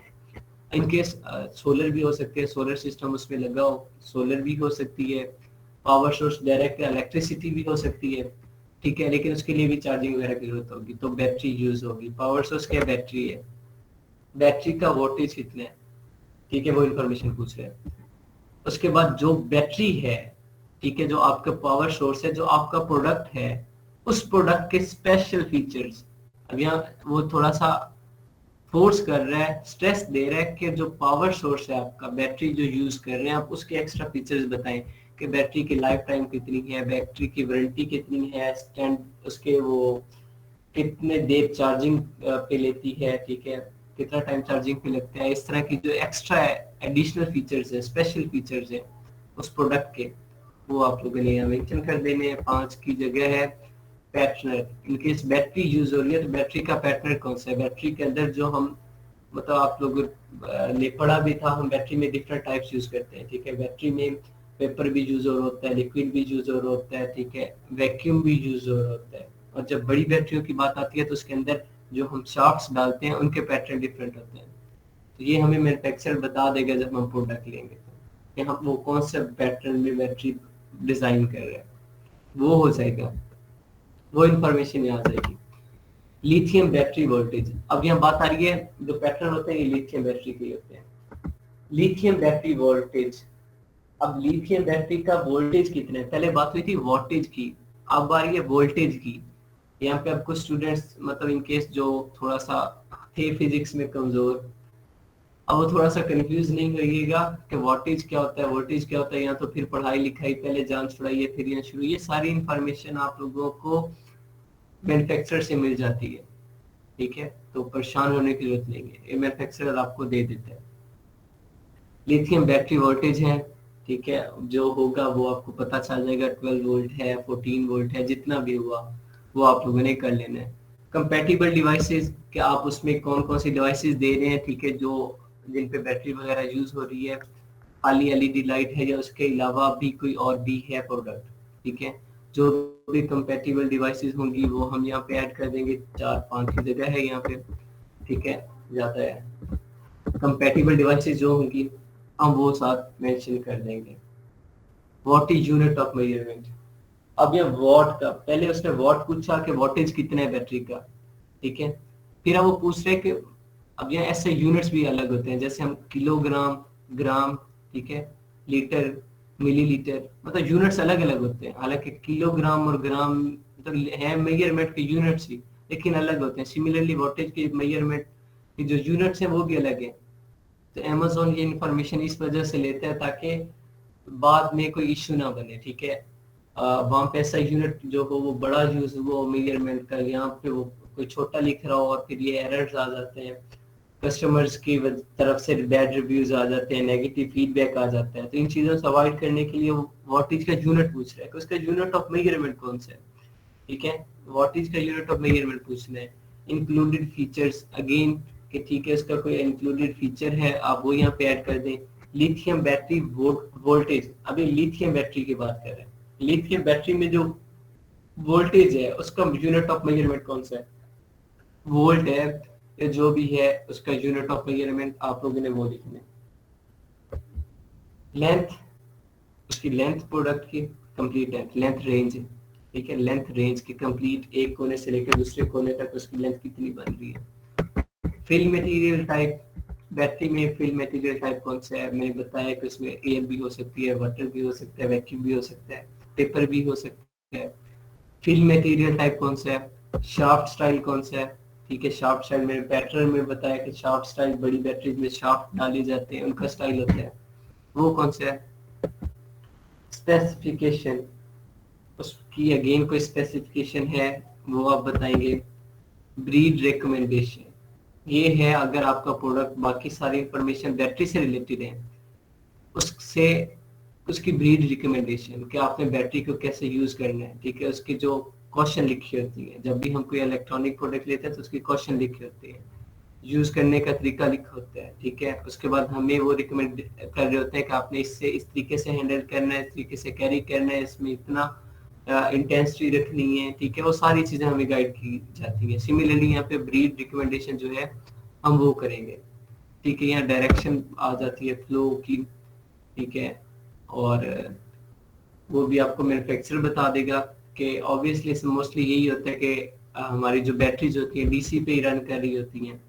इनकेस सोलर भी हो सकते हैं, सोलर सिस्टम उसमें लगा हो, सोलर भी हो सकती है। पावर सोर्स डायरेक्ट इलेक्ट्रिसिटी भी हो सकती है, ठीक है, लेकिन उसके लिए भी चार्जिंग वगैरह की जरूरत होगी, तो बैटरी यूज होगी। पावर सोर्स क्या? बैटरी है। बैटरी का वोल्टेज कितना है, ठीक है, वो इन्फॉर्मेशन पूछ रहे हैं। उसके बाद जो बैटरी है, ठीक है, जो आपका पावर सोर्स है, जो आपका प्रोडक्ट है, उस प्रोडक्ट के स्पेशल फीचर्स। अब यहाँ वो थोड़ा सा फोर्स कर रहा है, स्ट्रेस दे रहा है कि जो पावर सोर्स है आपका, बैटरी जो यूज कर रहे हैं आप, उसके एक्स्ट्रा फीचर्स बताएं कि बैटरी की लाइफ टाइम कितनी है, बैटरी की वारंटी कितनी है, स्टैंड उसके वो कितने देर चार्जिंग पे लेती है, ठीक है, कितना टाइम चार्जिंग पे लगता है। इस तरह की जो एक्स्ट्रा एडिशनल फीचर्स है, स्पेशल फीचर्स है उस प्रोडक्ट के, वो आप लोगों ने यहाँ मेंशन कर देने हैं। 5 की जगह है पैटर्नर, इनकेस बैटरी यूज हो रही है तो बैटरी का पैटर्नर कौन सा है। बैटरी के अंदर जो हम मतलब आप लोग ने पढ़ा भी था, हम बैटरी में डिफरेंट टाइप्स यूज करते हैं, ठीक है। बैटरी में पेपर भी यूज हो रहा होता है, लिक्विड भी यूज हो रहा होता है, ठीक है, वैक्यूम भी यूज हो रहा होता है। और जब बड़ी बैटरियों की बात आती है तो उसके अंदर जो हम शाफ्ट्स डालते हैं उनके पैटर्न डिफरेंट होते हैं। तो ये हमें मैन्युफैक्चरर बता देगा जब हम प्रोडक्ट लेंगे कि हम वो कौन से पैटर्न में बैटरी डिजाइन कर रहे हैं, वो हो जाएगा, वो इंफॉर्मेशन यहाँ आ जाएगी। लिथियम बैटरी वोल्टेज, अब यहाँ बात आ रही है, जो पैटर्न होते हैं ये लिथियम बैटरी के होते हैं। लिथियम बैटरी वोल्टेज, अब लिथियम बैटरी का वोल्टेज कितना है, पहले बात हुई थी वोल्टेज की, अब आ रही है वोल्टेज की। यहाँ पे आपको स्टूडेंट्स मतलब इन केस जो थोड़ा सा थे फिजिक्स में कमजोर, अब वो थोड़ा सा कंफ्यूज नहीं होइएगा कि वोल्टेज क्या होता है, वोल्टेज क्या होता है, यहाँ तो फिर पढ़ाई लिखाई पहले जान छुड़ाइए फिर यहाँ शुरू, ये सारी इंफॉर्मेशन आप लोगों को मैन्युफैक्चरर से मिल जाती है, ठीक है, तो परेशान होने की जरूरत नहीं है, ये मैन्युफैक्चरर आपको दे देता है। लिथियम बैटरी वोल्टेज है, ठीक है, जो होगा वो आपको पता चल जाएगा, 12 वोल्ट है, 14 वोल्ट है, जितना भी हुआ वो आप लोगों ने कर लेना है। कंपैटिबल डिवाइसेस, कि आप उसमें कौन कौन सी डिवाइसेस दे रहे हैं, ठीक है, जो जिन पे बैटरी वगैरह यूज हो रही है, खाली एलईडी लाइट है या उसके अलावा भी कोई और भी है प्रोडक्ट, ठीक है, जो भी कंपैटिबल डिवाइसेस होंगी वो हम यहाँ पे ऐड कर देंगे, 4-5 की जगह है यहाँ पे, ठीक है, ज्यादा है, कंपैटिबल डिवाइसेस जो होंगी हम वो साथ मेंशन कर देंगे। What is unit of measurement, अब ये वॉट का, पहले उसने वॉट पूछा कि वॉटेज कितना है बैटरी का, ठीक है, फिर अब वो पूछ रहे कि अब यहाँ ऐसे यूनिट्स भी अलग होते हैं, जैसे हम किलोग्राम, ग्राम, ठीक है, लीटर, मिलीलीटर, मतलब यूनिट्स अलग अलग होते हैं, हालांकि किलोग्राम और ग्राम मतलब है मेजरमेंट के यूनिट्स ही, लेकिन अलग होते हैं। सिमिलरली वोल्टेज के मेजरमेंट की जो यूनिट्स हैं वो भी अलग है। तो अमेज़न ये इंफॉर्मेशन इस वजह से लेता है ताकि बाद में कोई इश्यू ना बने, ठीक है, वहाँ पे ऐसा यूनिट जो हो वो बड़ा यूज हो मेजरमेंट का, यहाँ पे वो कोई छोटा लिख रहा हो और फिर ये एरर्स आ जाते हैं, कस्टमर्स की तरफ से बैड रिव्यूज आ जाते हैं, नेगेटिव फीडबैक आ जाता है। तो इन चीजों से अवॉइड करने के लिए वो वॉटेज का यूनिट पूछ रहा है कि उसका यूनिट ऑफ मेजरमेंट कौन सा है, ठीक है, वॉटेज का यूनिट ऑफ मेजरमेंट पूछना है। इंक्लूडेड फीचर्स अगेन कि ठीक है उसका कोई इंक्लूडेड फीचर है आप वो यहाँ पे ऐड कर दें। लिथियम बैटरी वोल्टेज, अभी लिथियम बैटरी की बात कर रहे हैं, लिथियम बैटरी में जो वोल्टेज है उसका यूनिट ऑफ मेजरमेंट कौन सा है, वोल्ट है या जो भी है उसका यूनिट ऑफ मेजरमेंट आप लोगों ने वो लिखना है। लेंथ, उसकी लेंथ प्रोडक्ट की कंप्लीट लेंथ, लेंथ रेंज, ठीक है, लेंथ रेंज की कंप्लीट एक कोने से लेकर दूसरे कोने तक उसकी लेंथ कितनी बन रही है। फिल मटेरियल टाइप, बैटरी में फिल मटेरियल टाइप कौन सा है, मैंने बताया कि उसमें एयर भी हो सकती है, वाटर भी हो सकता है, वैक्यूम भी हो सकता है, पेपर भी हो सकता है। फिल मटेरियल टाइप कौन सा है, शाफ्ट स्टाइल कौन सा है, ठीक है, शाफ्ट स्टाइल में पैटर्न में बताया कि शाफ्ट स्टाइल बड़ी बैटरीज में शाफ्ट डाले जाते हैं उनका स्टाइल होता है, वो कौन सा है। स्पेसिफिकेशन, उसकी अगेन कोई स्पेसिफिकेशन है वो आप बताएंगे। ब्रीड रिकमेंडेशन, ये है अगर आपका प्रोडक्ट बाकी सारी इंफॉर्मेशन बैटरी से रिलेटेड है उससे उसकी ब्रीड रिकमेंडेशन कि आपने बैटरी को कैसे यूज करना है, ठीक है, उसकी जो क्वेश्चन लिखी होती है, जब भी हम कोई इलेक्ट्रॉनिक प्रोडक्ट लेते हैं तो उसकी क्वेश्चन लिखी होती है, यूज करने का तरीका लिखा होता है, ठीक है, उसके बाद हमें वो रिकमेंड कर रहे होते हैं कि आपने इससे इस तरीके से हैंडल करना है, इस तरीके से कैरी करना है, इसमें इतना इंटेंसिटी रखनी है, ठीक है, वो सारी चीजें हमें गाइड की जाती है। सिमिलरली यहाँ पे ब्रीड रिकमेंडेशन जो है हम वो करेंगे, ठीक है, यहाँ डायरेक्शन आ जाती है फ्लो की, ठीक है, और वो भी आपको मैन्युफैक्चरर बता देगा कि ऑब्वियसली मोस्टली यही होता है कि हमारी जो बैटरीज होती हैं डीसी पे ही रन कर रही होती हैं,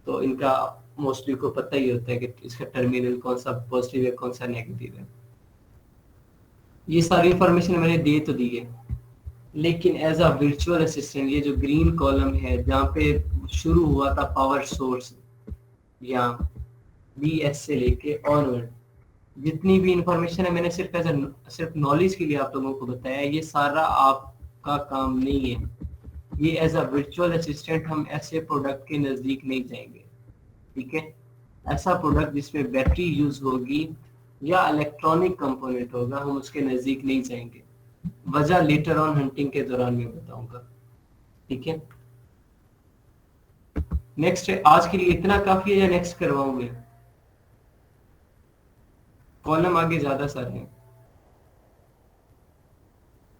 तो इनका मोस्टली को पता ही होता है कि इसका टर्मिनल कौन सा पॉजिटिव है कौन सा नेगेटिव है। ये सारी इंफॉर्मेशन मैंने दे तो दी है, लेकिन एज अ वर्चुअल असिस्टेंट ये जो ग्रीन कॉलम है जहाँ पे शुरू हुआ था पावर सोर्स या BS से लेके ऑनवर्ड, जितनी भी इंफॉर्मेशन है मैंने सिर्फ नॉलेज के लिए आप लोगों को बताया, ये सारा आपका काम नहीं है। ये एज अ वर्चुअल असिस्टेंट हम ऐसे प्रोडक्ट के नजदीक नहीं जाएंगे, ठीक है, ऐसा प्रोडक्ट जिसमें बैटरी यूज होगी या इलेक्ट्रॉनिक कंपोनेंट होगा हम उसके नजदीक नहीं जाएंगे। वजह लेटर ऑन हंटिंग के दौरान मैं बताऊंगा, ठीक है। नेक्स्ट, आज के लिए इतना काफी है या नेक्स्ट करवाऊंगे, कॉलम आगे ज्यादा सारे हैं।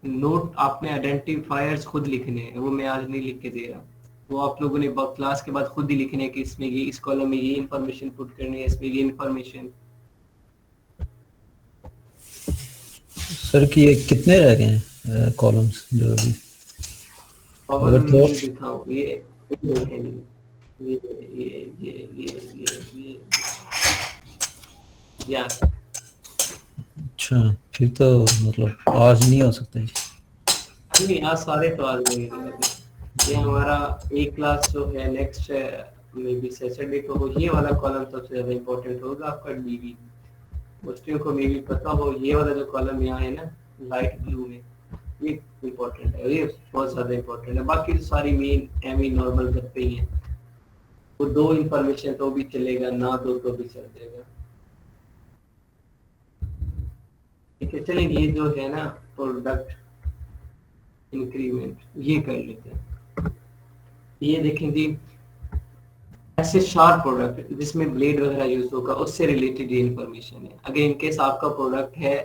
नोट आपने आइडेंटिफायर्स खुद लिखने हैं, वो मैं आज नहीं लिख के दे रहा, वो आप लोगों ने क्लास के बाद खुद ही लिखने हैं कि इसमें ये इस कॉलम में ये इंफॉर्मेशन पुट करनी है, इसमें ये इंफॉर्मेशन। सर कि ये कितने रह गए हैं कॉलम्स जो अभी और अगर तो दिखाओ ये ये या अच्छा फिर तो मतलब आज नहीं हो सकता जी। नहीं, आज सारे तो आज नहीं रहेंगे। ये हमारा एक क्लास जो है नेक्स्ट मे बी सैटरडे को हो, ये वाला कॉलम सबसे ज्यादा इम्पोर्टेंट होगा आपका डीवी। बच्चों को मे भी पता हो, ये वाला जो कॉलम यहाँ है ना लाइट ब्लू में, ये इम्पोर्टेंट है, ये बहुत ज्यादा इम्पोर्टेंट है। बाकी तो सारी मेन एम नॉर्मल करते ही हैं, वो दो इंफॉर्मेशन तो भी चलेगा, ना दो तो भी चल जाएगा। ठीक है, चलिए ये जो है ना प्रोडक्ट इंक्रीमेंट ये कर लेते हैं। ये देखें जी, ऐसे शार्प प्रोडक्ट जिसमें ब्लेड वगैरह यूज होगा उससे रिलेटेड ये इंफॉर्मेशन है। अगर इनकेस आपका प्रोडक्ट है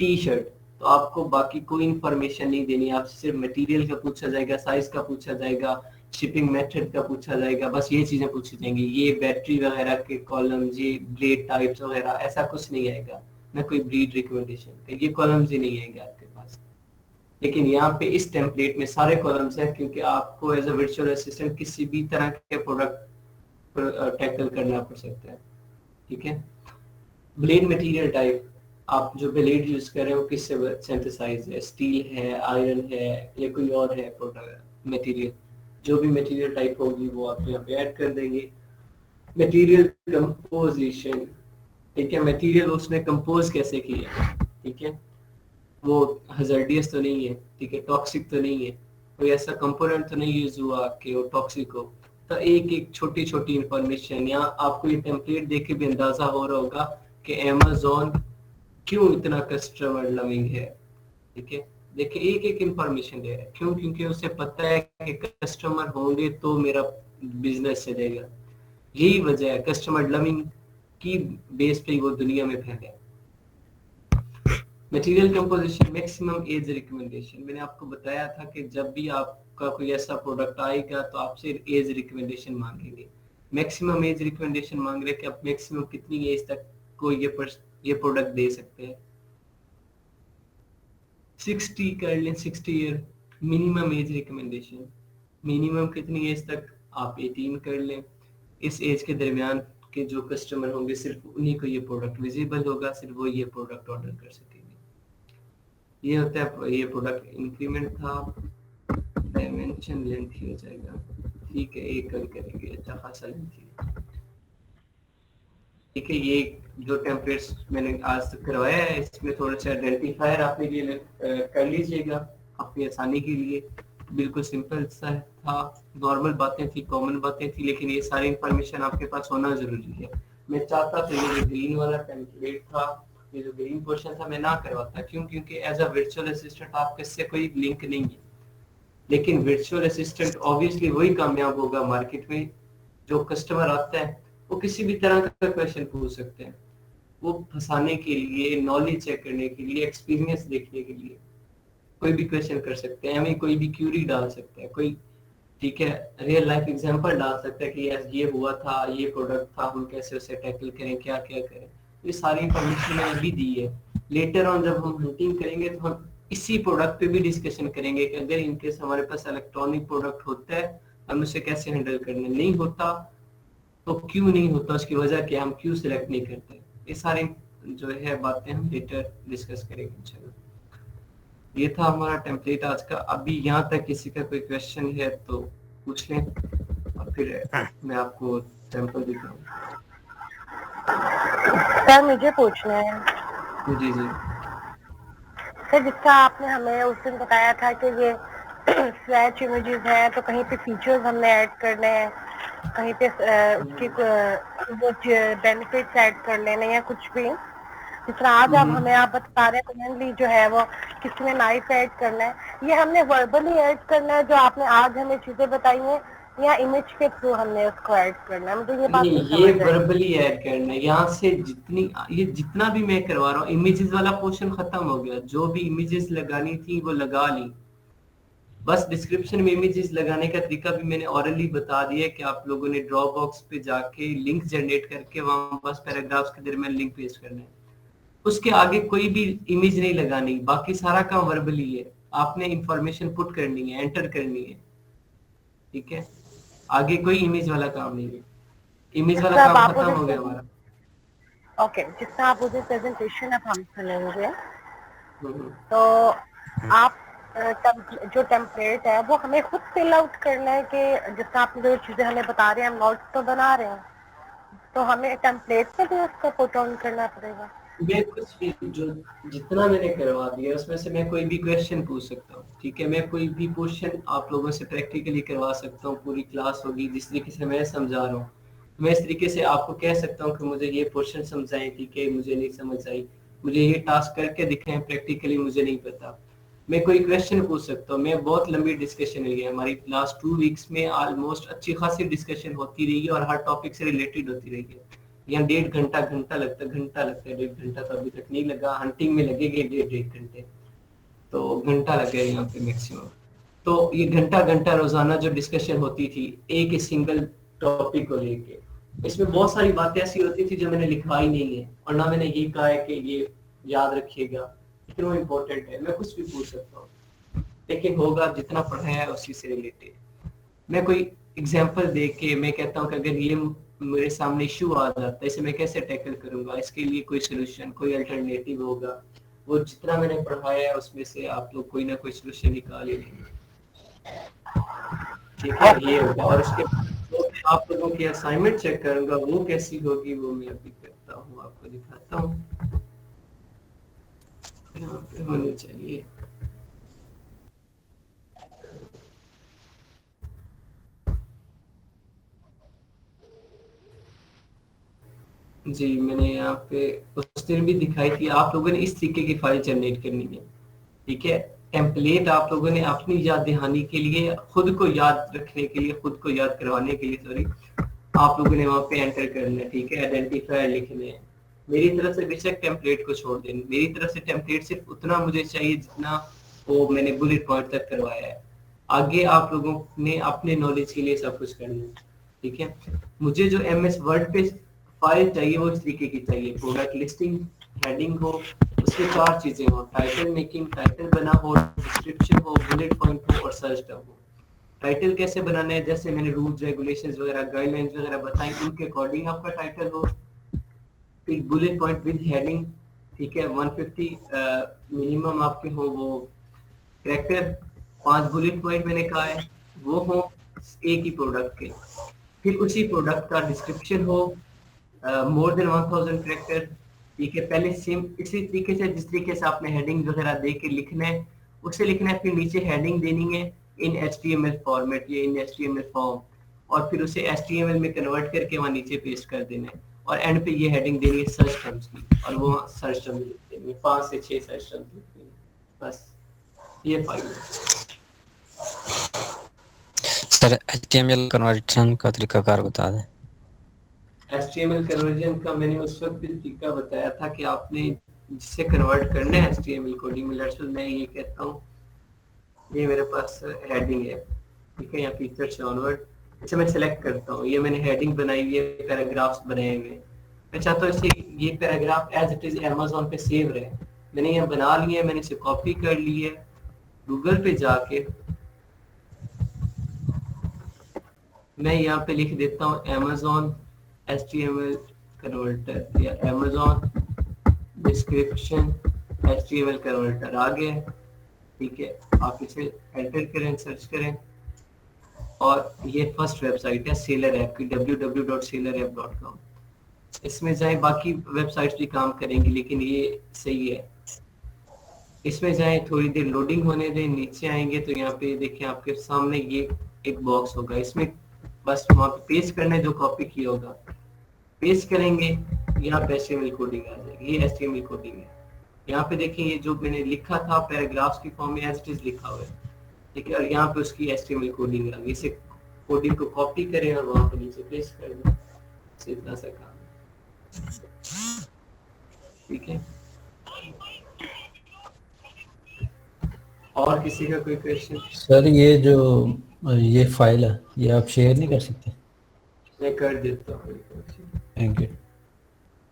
टी शर्ट तो आपको बाकी कोई इंफॉर्मेशन नहीं देनी, आपसे सिर्फ मटेरियल का पूछा जाएगा, साइज का पूछा जाएगा, शिपिंग मेथड का पूछा जाएगा, बस ये चीजें पूछी जाएंगी। ये बैटरी वगैरह के कॉलम, ये ब्लेड टाइप्स वगैरह ऐसा कुछ नहीं आएगा, ना कोई ब्रीड रिकमेंडेशन, ये कॉलम्स ही नहीं आएंगे आपके पास। लेकिन यहाँ पे इस टेम्पलेट में सारे कॉलम्स हैं, क्योंकि आपको एज अ वर्चुअल असिस्टेंट किसी भी तरह के प्रोडक्ट टैकल करना पड़ सकता है। ठीक है, ब्लेड मटेरियल टाइप, आप जो ब्लेड यूज कर रहे हो किससे सिंथेसाइज है, स्टील है, आयरन है या कोई और है प्रोडक्ट मटेरियल, जो भी मटेरियल टाइप होगी वो आप यहाँ पे ऐड कर देंगे। मटेरियल कंपोजिशन, ठीक है, मटेरियल उसने कंपोज कैसे किया, ठीक है, वो हजार्डियस तो नहीं है, ठीक है, टॉक्सिक तो नहीं है, कोई ऐसा कंपोनेंट तो नहीं यूज हुआ कि वो टॉक्सिक हो। तो एक एक छोटी छोटी इंफॉर्मेशन, यहाँ आपको ये टेम्पलेट देख के भी अंदाजा हो रहा होगा कि अमेज़न क्यों इतना कस्टमर लविंग है। ठीक है, देखिए एक एक इंफॉर्मेशन दे रहा है, क्यों, क्योंकि उसे पता है कि कस्टमर होंगे तो मेरा बिजनेस चलेगा। यही वजह है, कस्टमर लविंग की बेस पे वो दुनिया में फैला है। Material composition, maximum age recommendation, मैंने आपको बताया था कि जब भी आपका कोई ऐसा प्रोडक्ट आएगा तो आपसे एज रिकमेंडेशन मांगेंगे। मैक्सिमम एज रिकमेंडेशन मांग रहे हैं कि आप मैक्सिमम कितनी एज तक को ये प्रोडक्ट दे सकते हैं। 60 कर लें, 60 year minimum age recommendation, minimum कितनी एज तक, आप 18 कर लें। इस एज के दरमियान के जो कस्टमर होंगे सिर्फ उन्हीं को ये प्रोडक्ट विजिबल होगा, सिर्फ वो ये प्रोडक्ट ऑर्डर कर सकेंगे। ये होता है, ये प्रोडक्ट इंक्रीमेंट था। डायमेंशन लेंथी हो जाएगा, ठीक है, एक कल करेंगे, अच्छा खासा लेंथी। ठीक है, ये जो टेम्पलेट्स मैंने आज तक करवाया है इसमें थोड़ा सा आइडेंटिफायर आपने लिए कर लीजिएगा अपनी आसानी के लिए। बिल्कुल सिंपल सा था, नॉर्मल बातें थी, कॉमन बातें थी, लेकिन ये सारी इंफॉर्मेशन आपके पास होना जरूरी है। मैं चाहता था ये जो ग्रीन वाला टेम्पलेट था, ये जो ग्रीन पोर्शन था, मैं ना करवाता, क्यों, क्योंकि एज अ वर्चुअल असिस्टेंट आपके इससे कोई लिंक नहीं है। लेकिन वर्चुअल असिस्टेंट ऑब्वियसली वही कामयाब होगा मार्केट में जो कस्टमर आता है वो किसी भी तरह का क्वेश्चन पूछ सकते हैं, वो फंसाने के लिए, नॉलेज चेक करने के लिए, एक्सपीरियंस देखने के लिए कोई भी क्वेश्चन कर सकते हैं, हमें कोई भी क्यूरी डाल सकता है कोई, ठीक है, रियल लाइफ एग्जांपल डाल सकता है कि यार ये हुआ था, ये प्रोडक्ट था, हम कैसे उसे टैकल करें, क्या क्या करें। ये सारी इंफॉर्मेशन मैंने अभी दी है। लेटर ऑन जब हम हंटिंग करेंगे तो हम इसी प्रोडक्ट पे भी डिस्कशन करेंगे कि अगर इनकेस हमारे पास इलेक्ट्रॉनिक प्रोडक्ट होता है हम उसे कैसे हैंडल करना, नहीं होता तो क्यों नहीं होता, उसकी वजह क्या, हम क्यों सिलेक्ट नहीं करते। ये सारी जो है बातें हम लेटर डिस्कस करेंगे इंशाल्लाह। ये था हमारा टेम्पलेट आज का। अभी यहाँ तक किसी का कोई क्वेश्चन है तो पूछ लें और फिर मैं आपको सैंपल दिखाऊं। सर मुझे पूछना है। जी जी सर जिसका आपने हमें उस दिन बताया था कि ये स्क्रैच इमेजेस हैं तो कहीं पे फीचर्स हमने ऐड करने हैं, कहीं पे उसकी वो बेनिफिट्स ऐड कर लेने या कुछ भी, जिस तरह आज आप बता रहे हैं कमेंटली जो है वो किसी में नाइफ ऐड करना है, ये हमने वर्बली ऐड करना है जो आपने आज हमें चीजें बताई हैं, या इमेज के थ्रू हमने उसको ऐड करना है? मुझे ये बात नहीं समझ आई। ये वर्बली ऐड करना है। यहाँ से ये जितना भी मैं करवा रहा हूँ, इमेजेस वाला पोर्शन खत्म हो गया, जो भी इमेजेस लगानी थी वो लगा ली, बस डिस्क्रिप्शन में इमेजेस लगाने का तरीका भी मैंने ऑरली बता दिया कि आप लोगों ने ड्रॉप बॉक्स पे जाके लिंक जनरेट करके वहां बस पैराग्राफ्स के दरमियान लिंक पेस्ट करना है। उसके आगे कोई भी इमेज नहीं लगानी, बाकी सारा काम वर्बली है, आपने इंफॉर्मेशन पुट करनी है, एंटर करनी है, ठीक है। आगे कोई इमेज वाला काम नहीं है, इमेज वाला जितना काम आप खत्म मुझे हो गया हमारा। ओके, जितना आप मुझे प्रेजेंटेशन अब हम सुनेंगे, हम्म। तो आप जो टेम्पलेट है वो हमें खुद फिल आउट करना है कि जितना आप जो चीजें हमें बता रहे हैं, हम नोट्स तो बना रहे हैं, तो हमें टेम्पलेट पे भी उसको पुट ऑन करना पड़ेगा। मैं कुछ भी जो जितना मैंने करवा दिया उसमें से मैं कोई भी क्वेश्चन पूछ सकता हूँ, ठीक है। मैं कोई भी क्वेश्चन आप लोगों से प्रैक्टिकली करवा सकता हूँ, पूरी क्लास होगी जिस तरीके से मैं समझा रहा हूँ, मैं इस तरीके से आपको कह सकता हूँ कि मुझे ये क्वेश्चन समझाएं, ठीक है, मुझे नहीं समझ आई, मुझे ये टास्क करके दिखाएं, प्रैक्टिकली मुझे नहीं पता, मैं कोई क्वेश्चन पूछ सकता हूँ। मैं बहुत लंबी डिस्कशन हुई है हमारी लास्ट 2 वीक्स में, ऑलमोस्ट अच्छी खासी डिस्कशन होती रही है और हर टॉपिक से रिलेटेड होती रही है। यहाँ 1.5 घंटा है, 1.5 घंटा तो अभी तक नहीं लगा, हंटिंग में लगेंगे 1.5 घंटे, तो घंटा लग गया यहाँ पे मैक्सिमम। तो ये घंटा घंटा रोजाना जो डिस्कशन होती थी एक सिंगल टॉपिक को लेके, इसमें बहुत सारी बातें ऐसी होती थी जो मैंने लिखवाई नहीं है, और ना मैंने ये कहा है कि ये याद रखिएगा, लेकिन वो इम्पोर्टेंट है, मैं कुछ भी पूछ सकता हूँ, लेकिन होगा जितना पढ़ाया है उसी से रिलेटेड। मैं कोई एग्जांपल दे के मैं कहता हूँ कि अगर ये मेरे सामने इशू आ जाता है, इसे मैं कैसे टैकल करूंगा, इसके लिए कोई सोल्यूशन, कोई अल्टरनेटिव होगा, वो जितना मैंने पढ़ाया है उसमें से आप लोग कोई ना कोई सोल्यूशन निकाल ही लेंगे, ठीक है। ये होगा, और उसके तो आप लोगों की असाइनमेंट चेक करूंगा, वो कैसी होगी वो मैं अभी करता हूँ, आपको दिखाता हूँ, यहाँ पे होनी चाहिए। जी मैंने यहाँ पे उस दिन भी दिखाई थी, आप लोगों ने इस तरीके की फाइल जनरेट करनी है, ठीक है। टेम्पलेट आप लोगों ने अपनी याद दहानी के लिए, खुद को याद रखने के लिए, खुद को याद करवाने के लिए, सॉरी, आप लोगों ने वहाँ पे एंटर करना है, ठीक है, आइडेंटिफायर लिखने हैं। मेरी तरफ से बेशक टेम्पलेट को छोड़ दें, मेरी तरफ से टेम्पलेट सिर्फ उतना मुझे चाहिए जितना वो मैंने बुलेट पॉइंट तक करवाया है, आगे आप लोगों ने अपने नॉलेज के लिए सब कुछ करना है, ठीक है। मुझे जो MS वर्ड पे फाइल चाहिए वो इस तरीके की चाहिए, प्रोडक्ट लिस्टिंग, हेडिंग हो, उसके 4 चीजें हो, टाइटल मेकिंग, टाइटल बना हो, डिस्क्रिप्शन हो, बुलेट पॉइंट हो और सर्च टर्म हो। टाइटल कैसे बनाना है, जैसे मैंने रूल्स रेगुलेशंस वगैरह, गाइडलाइंस वगैरह बताई, उनके अकॉर्डिंग आपका टाइटल हो। फिर बुलेट पॉइंट विद हेडिंग, ठीक है, 150 मिनिमम आपके हो वो कैरेक्टर, 5 बुलेट पॉइंट मैंने कहा है वो हो एक ही प्रोडक्ट के। फिर उसी प्रोडक्ट का डिस्क्रिप्शन हो मोर देन 1000 कैरेक्टर, ठीक है। पहले सेम इसी तरीके से जिस तरीके से आपने हेडिंग वगैरह दे के लिखना है उससे लिखना है, फिर नीचे हेडिंग देनी है इन HTML फॉर्मेट, ये इन HTML फॉर्म, और फिर उसे HTML में कन्वर्ट करके वहाँ नीचे पेस्ट कर देना है, और एंड पे ये हेडिंग देनी है सर्च टर्म्स की, और वो सर्च टर्म लिख देनी है, 5 से 6 सर्च टर्म्स लिख देनी है, बस ये फाइल है। सर HTML कन्वर्जन का तरीकाकार बता दें। HTML कन्वर्जन का मैंने उस वक्त भी तरीका बताया था कि आपने जिससे कन्वर्ट करना है HTML को, डिमिलर्सल मैं ये कहता हूँ, ये मेरे पास हेडिंग है, ठीक है, यहाँ फीचर से ऑनवर्ड, इसे मैं सिलेक्ट करता हूँ, ये मैंने हेडिंग बनाई हुई है, पैराग्राफ्स बनाए हुए, मैं चाहता हूँ इसे ये paragraph as it is Amazon पे सेव रहे, मैंने यहाँ बना लिया है, मैंने इसे कॉपी कर ली है, गूगल पे जाके मैं यहाँ पे लिख देता हूँ Amazon HTML कन्वर्टर या Amazon डिस्क्रिप्शन HTML कन्वर्टर आ गया, ठीक है। आप इसे एंटर करें, सर्च करें, और ये फर्स्ट वेबसाइट है सेलर ऐप की, www.sellerapp.com, इसमें जाएं, बाकी वेबसाइट्स भी काम करेंगी लेकिन ये सही है, इसमें जाएं, थोड़ी देर लोडिंग होने दें, नीचे आएंगे तो यहाँ पे देखें आपके सामने ये एक बॉक्स होगा, इसमें बस वहाँ पे पेस्ट करना है जो कॉपी किया होगा, पेस्ट करेंगे, यहाँ पे HTML कोडिंग आ जाएगी, ये HTML कोडिंग है, यहाँ पे देखिए ये जो मैंने लिखा था पैराग्राफ्स की फॉर्म में एज इट इज लिखा हुआ है, ठीक है, और यहाँ पे उसकी HTML कोडिंग आ गई, इसे कोडिंग को कॉपी करें और वहाँ पे नीचे पेस्ट कर दें, इतना सा काम है, ठीक है। और किसी का कोई क्वेश्चन? सर ये जो ये फाइल है ये आप शेयर नहीं कर सकते? मैं कर देता हूँ, थैंक यू।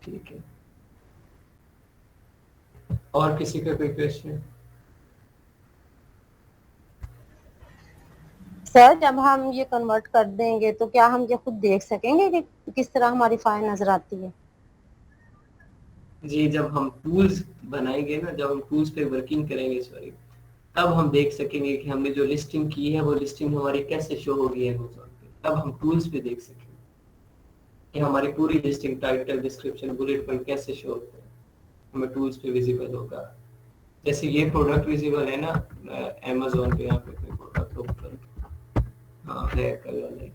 ठीक है। और किसी का कोई क्वेश्चन? सर जब हम ये कन्वर्ट कर देंगे तो क्या हम ये खुद देख सकेंगे कि किस तरह हमारी फाइल नजर आती है? जी, जब हम टूल्स बनाएंगे ना, जब हम टूल्स पे वर्किंग करेंगे, सॉरी, तब हम देख सकेंगे कि हमने जो लिस्टिंग की है वो लिस्टिंग हमारी कैसे शो होगी Amazon पे। तब हम टूल्स पे देख सकेंगे कि हमारी पूरी listing, title, description, bullet point कैसे शो होते हैं, हमें टूल्स पे विजिबल होगा। जैसे ये प्रोडक्ट विजिबल है ना Amazon पे, यहाँ पे कोई प्रोडक्ट ओपन, हाँ है कल वाले,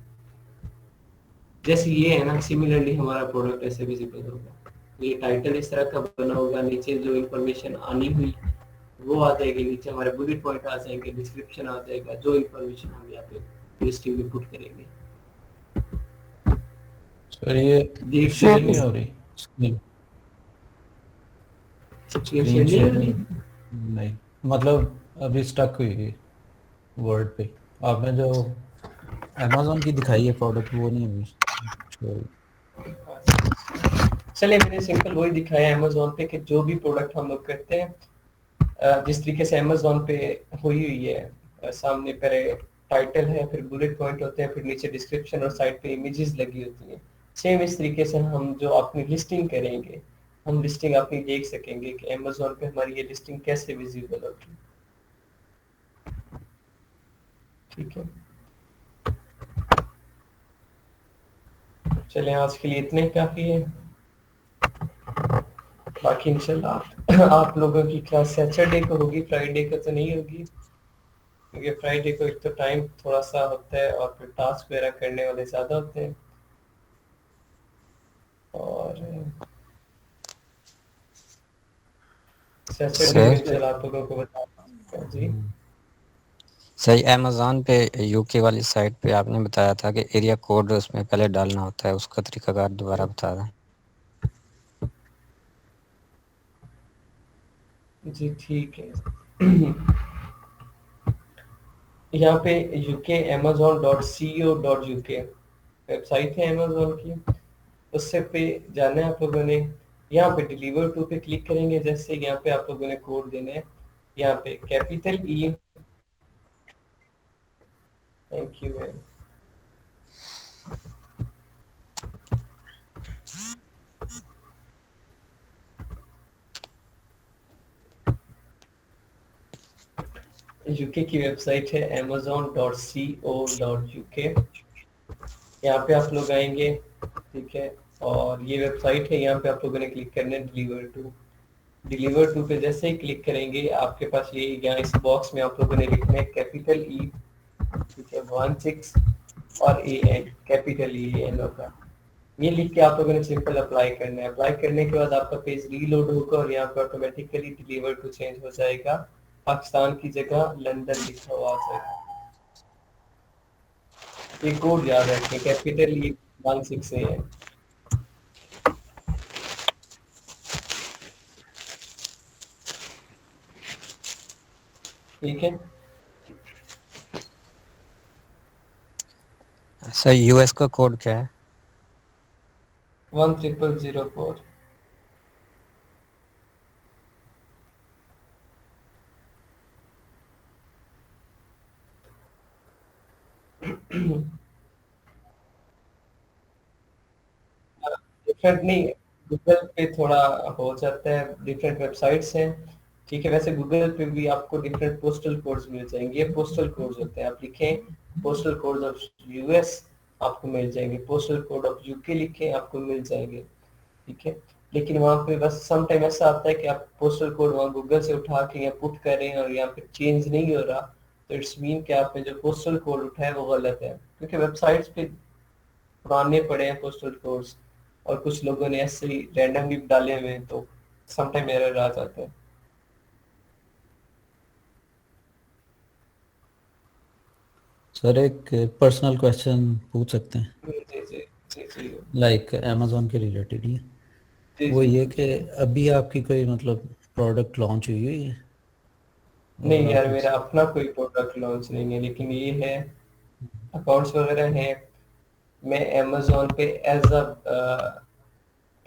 जैसे ये है ना, सिमिलरली हमारा प्रोडक्ट ऐसे विजिबल होगा। ये टाइटल इस तरह का बना होगा, नीचे जो इंफॉर्मेशन आनी हुई वो आ जाएगी, नीचे हमारे बुलेट पॉइंट आ जाएंगे, डिस्क्रिप्शन आ जाएगा, जो इंफॉर्मेशन हम यहाँ पे लिस्टिंग में पुट करेंगे। सर ये देख शेयर सकते नहीं हैं। हो रही स्क्रीन? स्क्रीन स्क्रीन शेयर नहीं शेयर हो रही? नहीं, मतलब अभी स्टक हुई है वर्ड पे। आपने जो अमेजोन की दिखाई है प्रोडक्ट वो नहीं अभी show हुई। चलिए, मैंने सिंपल वही दिखाया Amazon पे कि जो भी प्रोडक्ट हम लोग करते हैं, जिस तरीके से Amazon पे हुई है, सामने पहले टाइटल है, फिर बुलेट पॉइंट होते हैं, फिर नीचे डिस्क्रिप्शन और साइड पे इमेजेस लगी होती हैं। सेम इस तरीके से हम जो अपनी लिस्टिंग करेंगे, हम लिस्टिंग अपनी देख सकेंगे कि Amazon पे हमारी ये लिस्टिंग कैसे विजिबल होगी। ठीक है, चलिए आज के लिए इतने ही काफी है। बाकी इंशाल्लाह आप लोगों की क्लास सैटरडे को होगी, फ्राइडे को तो नहीं होगी, क्योंकि फ्राइडे को एक तो टाइम थोड़ा सा होता है और फिर टास्क वगैरह करने वाले ज़्यादा होते हैं। और सैटरडे को सर इंशाल्लाह आप लोगों को बता जी। सही अमेजोन पे यूके वाली साइट पे आपने बताया था कि एरिया कोड उसमें पहले डालना होता है, उसका तरीकाकार दोबारा बता दें। जी ठीक है। यहाँ पे uk amazon.co.uk वेबसाइट है अमेजोन की, उससे पे जाना है आप लोगों ने। यहाँ पे डिलीवर टू पे क्लिक करेंगे, जैसे यहाँ पे आप लोगों ने कोड देना है, यहाँ पे capital E, thank you ma'am, UK की वेबसाइट है amazon.co.uk। यहाँ पे आप लोग आएंगे, ठीक है, और ये वेबसाइट है, यहाँ पे आप लोगों ने क्लिक करना है डिलीवर टू पे जैसे ही क्लिक करेंगे आपके पास ये यहाँ इस बॉक्स में आप लोगों ने लिखना है कैपिटल ई, ठीक है, 16 और A N, capital E N होगा। ये लिख के आप लोगों ने सिंपल अप्लाई करना है। अप्लाई करने के बाद आपका पेज रीलोड होगा और यहाँ पे ऑटोमेटिकली डिलीवर टू चेंज हो जाएगा, पाकिस्तान की जगह लंदन लिखा हुआ आ जाएगा। ये कोड याद रखें, कैपिटल ई 16 ए एन। ठीक है, सर यूएस का कोड क्या है? 10004। डिफरेंट नहीं, गूगल पे थोड़ा हो जाता है, डिफरेंट वेबसाइट्स हैं, ठीक है। वैसे गूगल पे भी आपको डिफरेंट पोस्टल कोड्स मिल जाएंगे, ये पोस्टल कोड्स होते हैं। आप लिखें पोस्टल कोड ऑफ यूएस, आपको मिल जाएंगे। पोस्टल कोड ऑफ यूके लिखें, आपको मिल जाएंगे, ठीक है। लेकिन वहाँ पे बस सम टाइम ऐसा आता है कि आप पोस्टल कोड वहाँ गूगल से उठा के यहाँ पुट कर रहे हैं और यहाँ पे चेंज नहीं हो रहा, तो इट्स मीन कि आपने जो पोस्टल कोड उठाया वो गलत है, क्योंकि वेबसाइट्स पे पुराने पड़े हैं पोस्टल कोड्स और कुछ लोगों ने ऐसे ही रैंडमली डाले हुए हैं, तो समटाइम एरर आ जाते हैं। सर एक पर्सनल क्वेश्चन पूछ सकते हैं, जी जी जी जी लाइक अमेजोन के रिलेटेड ही? जी वो जी। ये कि अभी आपकी कोई मतलब प्रोडक्ट लॉन्च हुई है नहीं और यार, आप मेरा अपना कोई प्रोडक्ट लॉन्च नहीं है, लेकिन ये है अकाउंट्स वगैरह हैं। मैं अमेजोन पे एज अ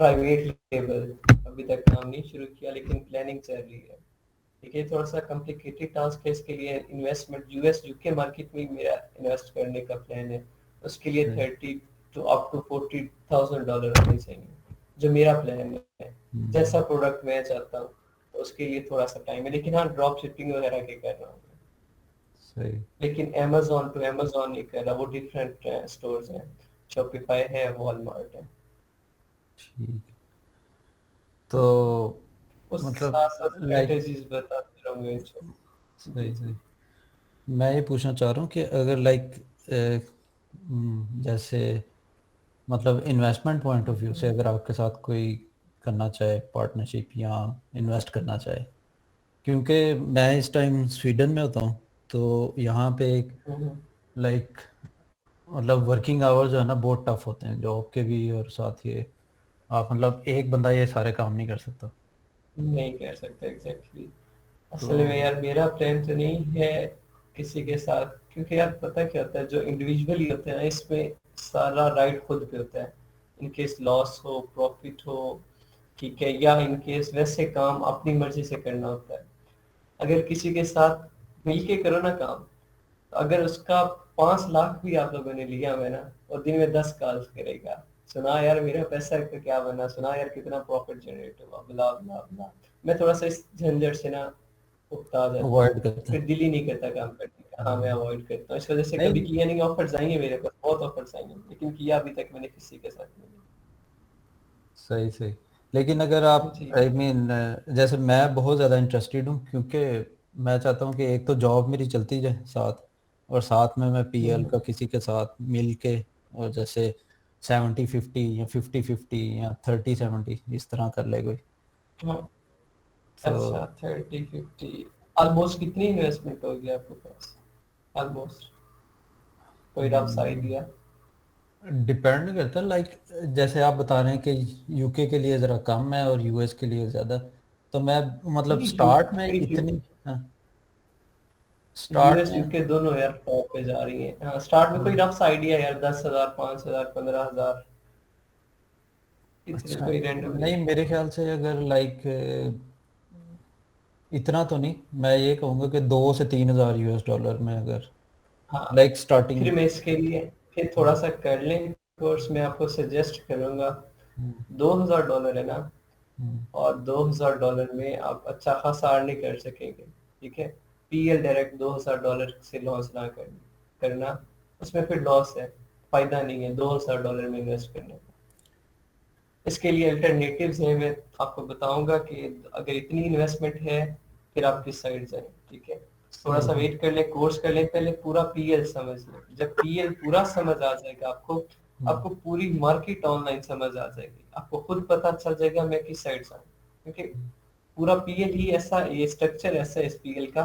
प्राइवेट लेबल, अभी तक काम नहीं शुरू किया लेकिन प्लानिंग चल रही है। देखिए थोड़ा सा कॉम्प्लिकेटेड टास्क है, इसके लिए इन्वेस्टमेंट यूएस यूके मार्केट में मेरा इन्वेस्ट करने का प्लान है। उसके लिए सही। 30 to up to $40,000 होने चाहिए, जो मेरा प्लान है। जैसा प्रोडक्ट मैं चाहता हूँ तो उसके लिए थोड़ा सा टाइम है, लेकिन हाँ ड्रॉप शिपिंग वगैरह के कर रहा हूँ। सही। लेकिन अमेजोन टू अमेजोन नहीं कर रहा, वो डिफरेंट स्टोर्स हैं, शॉपिफाई है, वॉलमार्ट है। ठीक। तो उस मतलब साथ साथ लाइक स्ट्रेटेजीज बताते रहूंगे। जी सही जी। सही। मैं ये पूछना चाह रहा हूँ कि अगर लाइक जैसे मतलब इन्वेस्टमेंट पॉइंट ऑफ व्यू से अगर आपके साथ कोई करना चाहे पार्टनरशिप या इन्वेस्ट करना चाहे, क्योंकि मैं इस टाइम स्वीडन में होता हूँ, तो यहाँ पे एक हम्म, लाइक मतलब वर्किंग आवर्स जो है ना बहुत टफ होते हैं जॉब के भी, और साथ ये आप मतलब एक बंदा ये सारे काम नहीं कर सकता। नहीं कह सकते एग्जैक्टली। तो असल में यार मेरा प्लान तो नहीं है किसी के साथ, क्योंकि यार पता क्या होता है, जो इंडिविजुअली होते हैं ना इसमें सारा राइट खुद पे होता है। इन केस लॉस हो प्रॉफिट हो, ठीक है, या इन केस वैसे काम अपनी मर्जी से करना होता है। अगर किसी के साथ मिलके करो ना काम, अगर उसका 5 लाख भी आप लोगों ने लिया हुआ है ना, और दिन में 10 कॉल्स करेगा, सुना यार मेरा पैसा का क्या बना, सुना यार कितना प्रॉफिट जनरेट हुआ, ब्ला ब्ला ब्ला, मैं थोड़ा सा इस झंझट से ना उगता आ जाता हूँ। अवॉइड करते फिर हैं। दिल ही नहीं करता काम करने का। हाँ मैं हम्म। अवॉइड करता हूँ, इस वजह से कभी नहीं किया नहीं। ऑफर्स आएंगे मेरे पास, बहुत ऑफर्स आएंगे, लेकिन किया अभी तक मैंने किसी के साथ सही सही। लेकिन अगर आप नहीं। जी। आई मीन जैसे मैं बहुत ज़्यादा इंटरेस्टेड हूँ, क्योंकि मैं चाहता हूँ कि एक तो जॉब मेरी चलती जाए साथ, और साथ में मैं पीएल हम्म, का किसी के साथ मिल के, और जैसे 70-50 या 50-50 या 30-70 इस तरह कर ले कोई। हाँ। तो अच्छा 30-50 ऑलमोस्ट कितनी इन्वेस्टमेंट होगी आपके पास ऑलमोस्ट, कोई रफ आइडिया? डिपेंड करता है लाइक जैसे आप बता रहे हैं कि यूके के लिए ज़रा कम है और यूएस के लिए ज़्यादा, तो मैं मतलब नहीं स्टार्ट में इतनी, हाँ स्टार्ट यूएस में यूके दोनों यार टॉप पे जा रही हैं। हाँ स्टार्ट में कोई रफ आइडिया यार, 10,000 5,000 15,000, इतने अच्छा। कोई रैंडमली। नहीं मेरे ख्याल से अगर लाइक इतना तो नहीं, मैं ये कहूँगा कि 2 से 3 हज़ार US डॉलर में अगर हाँ लाइक स्टार्टिंग। फिर मैं इसके लिए फिर थोड़ा सा कर लें कोर्स, मैं आपको सजेस्ट करूंगा। $2,000 है ना, और $2,000 में आप अच्छा खासा अर्निंग कर सकेंगे। ठीक है, पीएल डायरेक्ट $2,000 से लॉन्च ना करना, उसमें फिर लॉस है, फायदा नहीं है $2,000 में इन्वेस्ट करने का। इसके लिए अल्टरनेटिव्स है, मैं आपको बताऊंगा कि अगर इतनी इन्वेस्टमेंट है फिर आप किस साइड जाएं। ठीक है, थोड़ा सा सही। वेट कर ले, कोर्स कर ले, पहले पूरा पीएल समझ ले। जब पीएल पूरा समझ आ जाएगा आपको, आपको पूरी मार्केट ऑनलाइन समझ आ जाएगी, आपको खुद पता चल जाएगा मैं किस साइड जाऊं। क्योंकि पूरा पीएल ही ऐसा, ये स्ट्रक्चर ऐसा है इस पीएल का,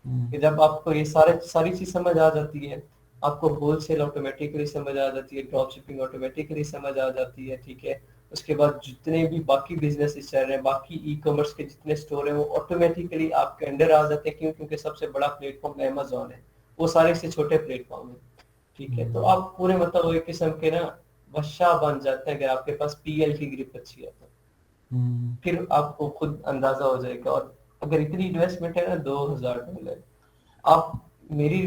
कि जब आपको ये सारी चीज समझ आ जाती है, आपको होलसेल ऑटोमेटिकली समझ आ जाती है, ड्रॉप शिपिंग ऑटोमेटिकली समझ आ जाती है। ठीक है, उसके बाद जितने भी बाकी बिजनेस चल रहे हैं, बाकी ई कॉमर्स के जितने स्टोर हैं, वो ऑटोमेटिकली आपके अंडर आ जाते हैं। क्यों? क्योंकि सबसे बड़ा प्लेटफॉर्म अमेजोन है, वो सारे से छोटे प्लेटफॉर्म है। ठीक है, तो आप पूरे मतलब वो एक किस्म के ना बादशाह बन जाते हैं, अगर आपके पास पीएल की ग्रिप अच्छी है तो। फिर आपको खुद अंदाजा हो जाएगा। और अगर इतनी इन्वेस्टमेंट है ना $2,000, आप मेरी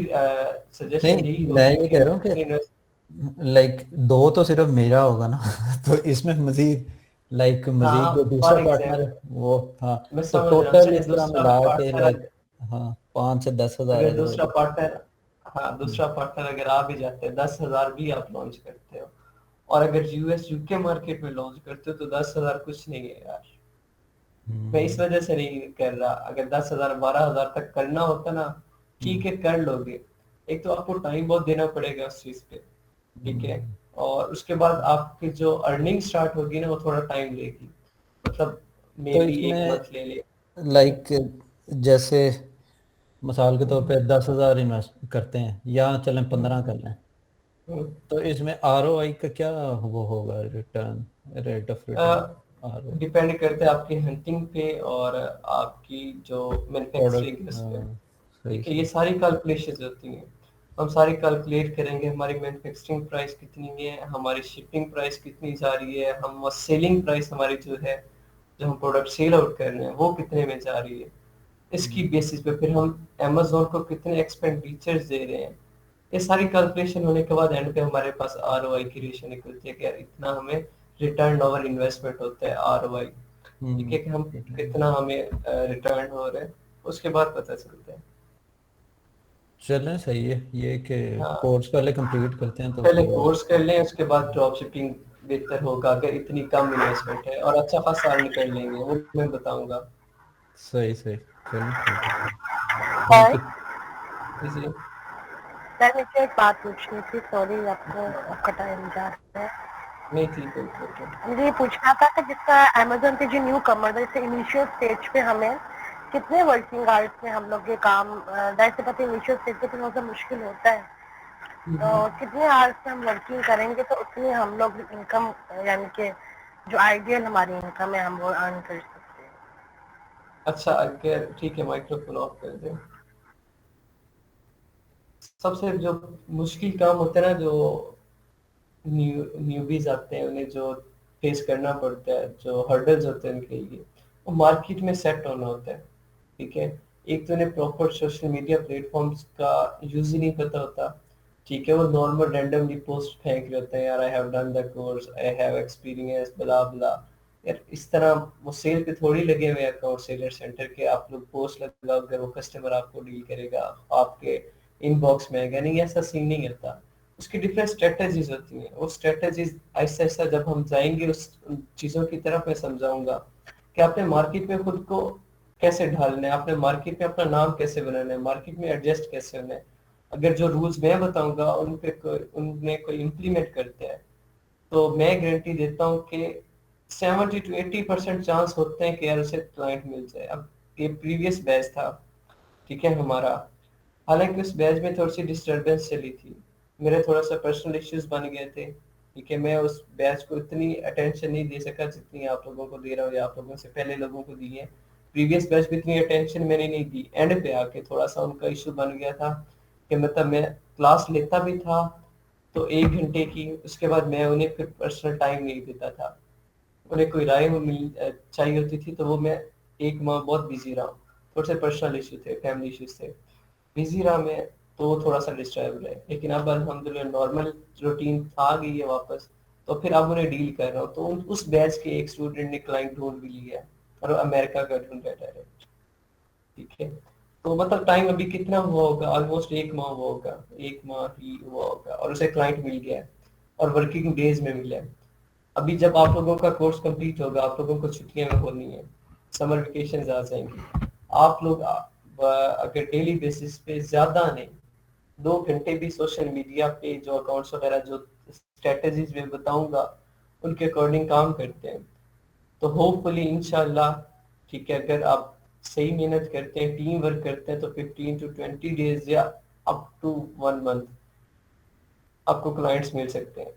सजेशन यही नहीं मैं होगी ये कि कह रहा हूँ इतनी इन्वेस्ट। कि लाइक दो तो सिर्फ मेरा होगा ना तो इसमें मजीद लाइक मजीद हाँ जो दूसरा फॉर पार्टनर है एग्जाम्पल, वो, हाँ। मैं तो समझ रहा हूँ, टोटल चलिए इस तरह दूसरा मिला के पार्टनर, लाइक हाँ 5 से 10 हज़ार अगर अगर हो दूसरा जाए। पार्टनर, हाँ दूसरा पार्टनर अगर आ भी जाते हैं, 10,000 भी आप लॉन्च करते हो, और अगर यूएस यूके मार्केट में लॉन्च करते हो तो 10,000 कुछ नहीं है यार। मैं इस वजह से नहीं कर रहा, अगर 10,000 12,000 तक करना होता ना, ठीक है कर लोगे। एक तो आपको टाइम बहुत देना पड़ेगा उस चीज पे। ठीक है, और उसके बाद आपकी जो अर्निंग स्टार्ट होगी ना, वो थोड़ा टाइम लेगी, मतलब मे तो बी एक इसमें मंथ ले ले। लाइक जैसे मिसाल के तौर पे 10 हज़ार इन्वेस्ट करते हैं या चलें 15 कर लें, तो इसमें ROI का क्या वो होगा, return, rate of return, ROI depend करता है आपकी हंटिंग पे और आपकी जो मैन्युफैक्चरिंग प्रोडक्ट। है उस पे। हाँ सही ठीक है, ये सही। सारी कैलकुलेशंस होती हैं। हम सारी कैलकुलेट करेंगे, हमारी मैन्युफैक्चरिंग प्राइस कितनी है, हमारी शिपिंग प्राइस कितनी जा रही है, हम सेलिंग प्राइस हमारी जो है, जो हम प्रोडक्ट सेल आउट कर रहे हैं वो कितने में जा रही है। इसकी बेसिस पे फिर हम अमेजोन को कितने एक्सपेंडिचर्स दे रहे हैं। ये सारी कैलकुलेशन होने के बाद एंड पे हमारे पास आरओआई की रेशियो निकलती है कि यार इतना हमें रिटर्न ओवर इन्वेस्टमेंट होता है आरओआई। ठीक है, कि हम कितना हमें रिटर्न हो रहा है, उसके बाद पता चलता है। चलें, सही है ये कि हाँ, कोर्स पहले कंप्लीट करते हैं तो पहले उसके बाद। कोर्स कर लें, उसके बाद ड्रॉप शिपिंग बेहतर होगा अगर इतनी कम इन्वेस्टमेंट है, और अच्छा खासा अर्न कर लेंगे, वो मैं बताऊंगा। सही सही, चलें ठीक है। Sir thank you. जी सर मुझे एक बात पूछनी थी, सॉरी आपको, आपका टाइम जा रहा है। नहीं, ठीक है, ओके। मुझे ये पूछना था कि जिसका अमेजोन पे जो न्यू कमर जैसे इनिशियल स्टेज पे हमें कितने वर्किंग आवर्स में हम लोग ये काम, वैसे पता इनिशियल स्टेज पे तो थोड़ा सा मुश्किल होता है, तो कितने आवर्स में हम वर्किंग करेंगे तो उतनी हम लोग इनकम, यानी कि जो आइडियल हमारी इनकम है हम वो अर्न कर सकते हैं। अच्छा, अगर ठीक है, माइक्रोफोन ऑफ कर दें। सबसे जो मुश्किल काम होता है ना, जो न्यूबीज आते हैं उन्हें जो फेस करना पड़ता है, जो हर्डल्स होते हैं उनके लिए, वो मार्केट में सेट होना होता है। ठीक है, एक तो उन्हें प्रॉपर सोशल मीडिया प्लेटफॉर्म्स का यूज ही नहीं पता होता। ठीक है, वो नॉर्मल रैंडमली पोस्ट फेंक रहे होते हैं, यार I have done the course, I have experience, blah blah. यार इस तरह वो सेल पे थोड़ी लगे हुए अकाउंट सेलर सेंटर के, आप लोग पोस्ट लगाओगे वो कस्टमर आपको डील करेगा, आपके इनबॉक्स में आएगा, नहीं ऐसा सीन नहीं होता। उसकी डिफरेंट स्ट्रेटजीज होती हैं, वो स्ट्रेटजीज ऐसा ऐसा जब हम जाएंगे उस उन चीजों की तरफ मैं समझाऊंगा कि आपने मार्केट में खुद को कैसे ढालना है, आपने मार्केट में अपना नाम कैसे बनाना है, मार्केट में एडजस्ट कैसे होना है। अगर जो रूल्स मैं बताऊंगा उन पे उनमें कोई इम्प्लीमेंट करते हैं, तो मैं गारंटी देता हूँ कि 70 to 80% चांस होते हैं कि यार उसे क्लाइंट मिल जाए। अब ये प्रीवियस बैच था, ठीक है हमारा, हालांकि उस बैच में थोड़ी सी डिस्टरबेंस चली थी, मेरे थोड़ा सा पर्सनल इश्यूज बन गए थे। ठीक है, मैं उस बैच को इतनी अटेंशन नहीं दे सका जितनी आप लोगों को दे रहा हूँ या आप लोगों से पहले लोगों को दी है। प्रीवियस बैच में इतनी अटेंशन मैंने नहीं दी, एंड पे आके थोड़ा सा उनका इशू बन गया था कि मतलब मैं क्लास लेता भी था तो 1 घंटे की, उसके बाद मैं उन्हें फिर पर्सनल टाइम नहीं देता था। उन्हें कोई राय चाहिए होती थी तो वो मैं 1 माह बहुत बिजी रहा, थोड़े से पर्सनल इशू थे, फैमिली इश्यूज थे, बिजी रहा मैं, तो वो थोड़ा सा डिस्टर्ब रहे। लेकिन अब अल्हम्दुलिल्लाह नॉर्मल रूटीन आ गई है वापस, तो फिर अब उन्हें डील कर रहा हूँ। तो उस बैच के एक स्टूडेंट ने क्लाइंट ढूंढ भी लिया है और अमेरिका का ढूंढ रहा है डायरेक्ट। ठीक है, तो मतलब टाइम अभी कितना हुआ होगा, ऑलमोस्ट 1 माह हुआ होगा, 1 माह ही हुआ होगा और उसे क्लाइंट मिल गया है और वर्किंग डेज में मिला है। अभी जब आप लोगों का कोर्स कंप्लीट होगा, आप लोगों को छुट्टियां में होनी है, समर वेकेशन आ जाएंगी, आप लोग अगर डेली बेसिस पे ज्यादा नहीं, 2 घंटे भी सोशल मीडिया पे जो अकाउंट्स वगैरह जो स्ट्रेटजीज में बताऊंगा उनके अकॉर्डिंग काम करते हैं, तो होपफुली इंशाल्लाह, ठीक है, अगर आप सही मेहनत करते हैं, टीम वर्क करते हैं, तो 15 to 20 डेज या अप टू 1 मंथ आपको क्लाइंट्स मिल सकते हैं।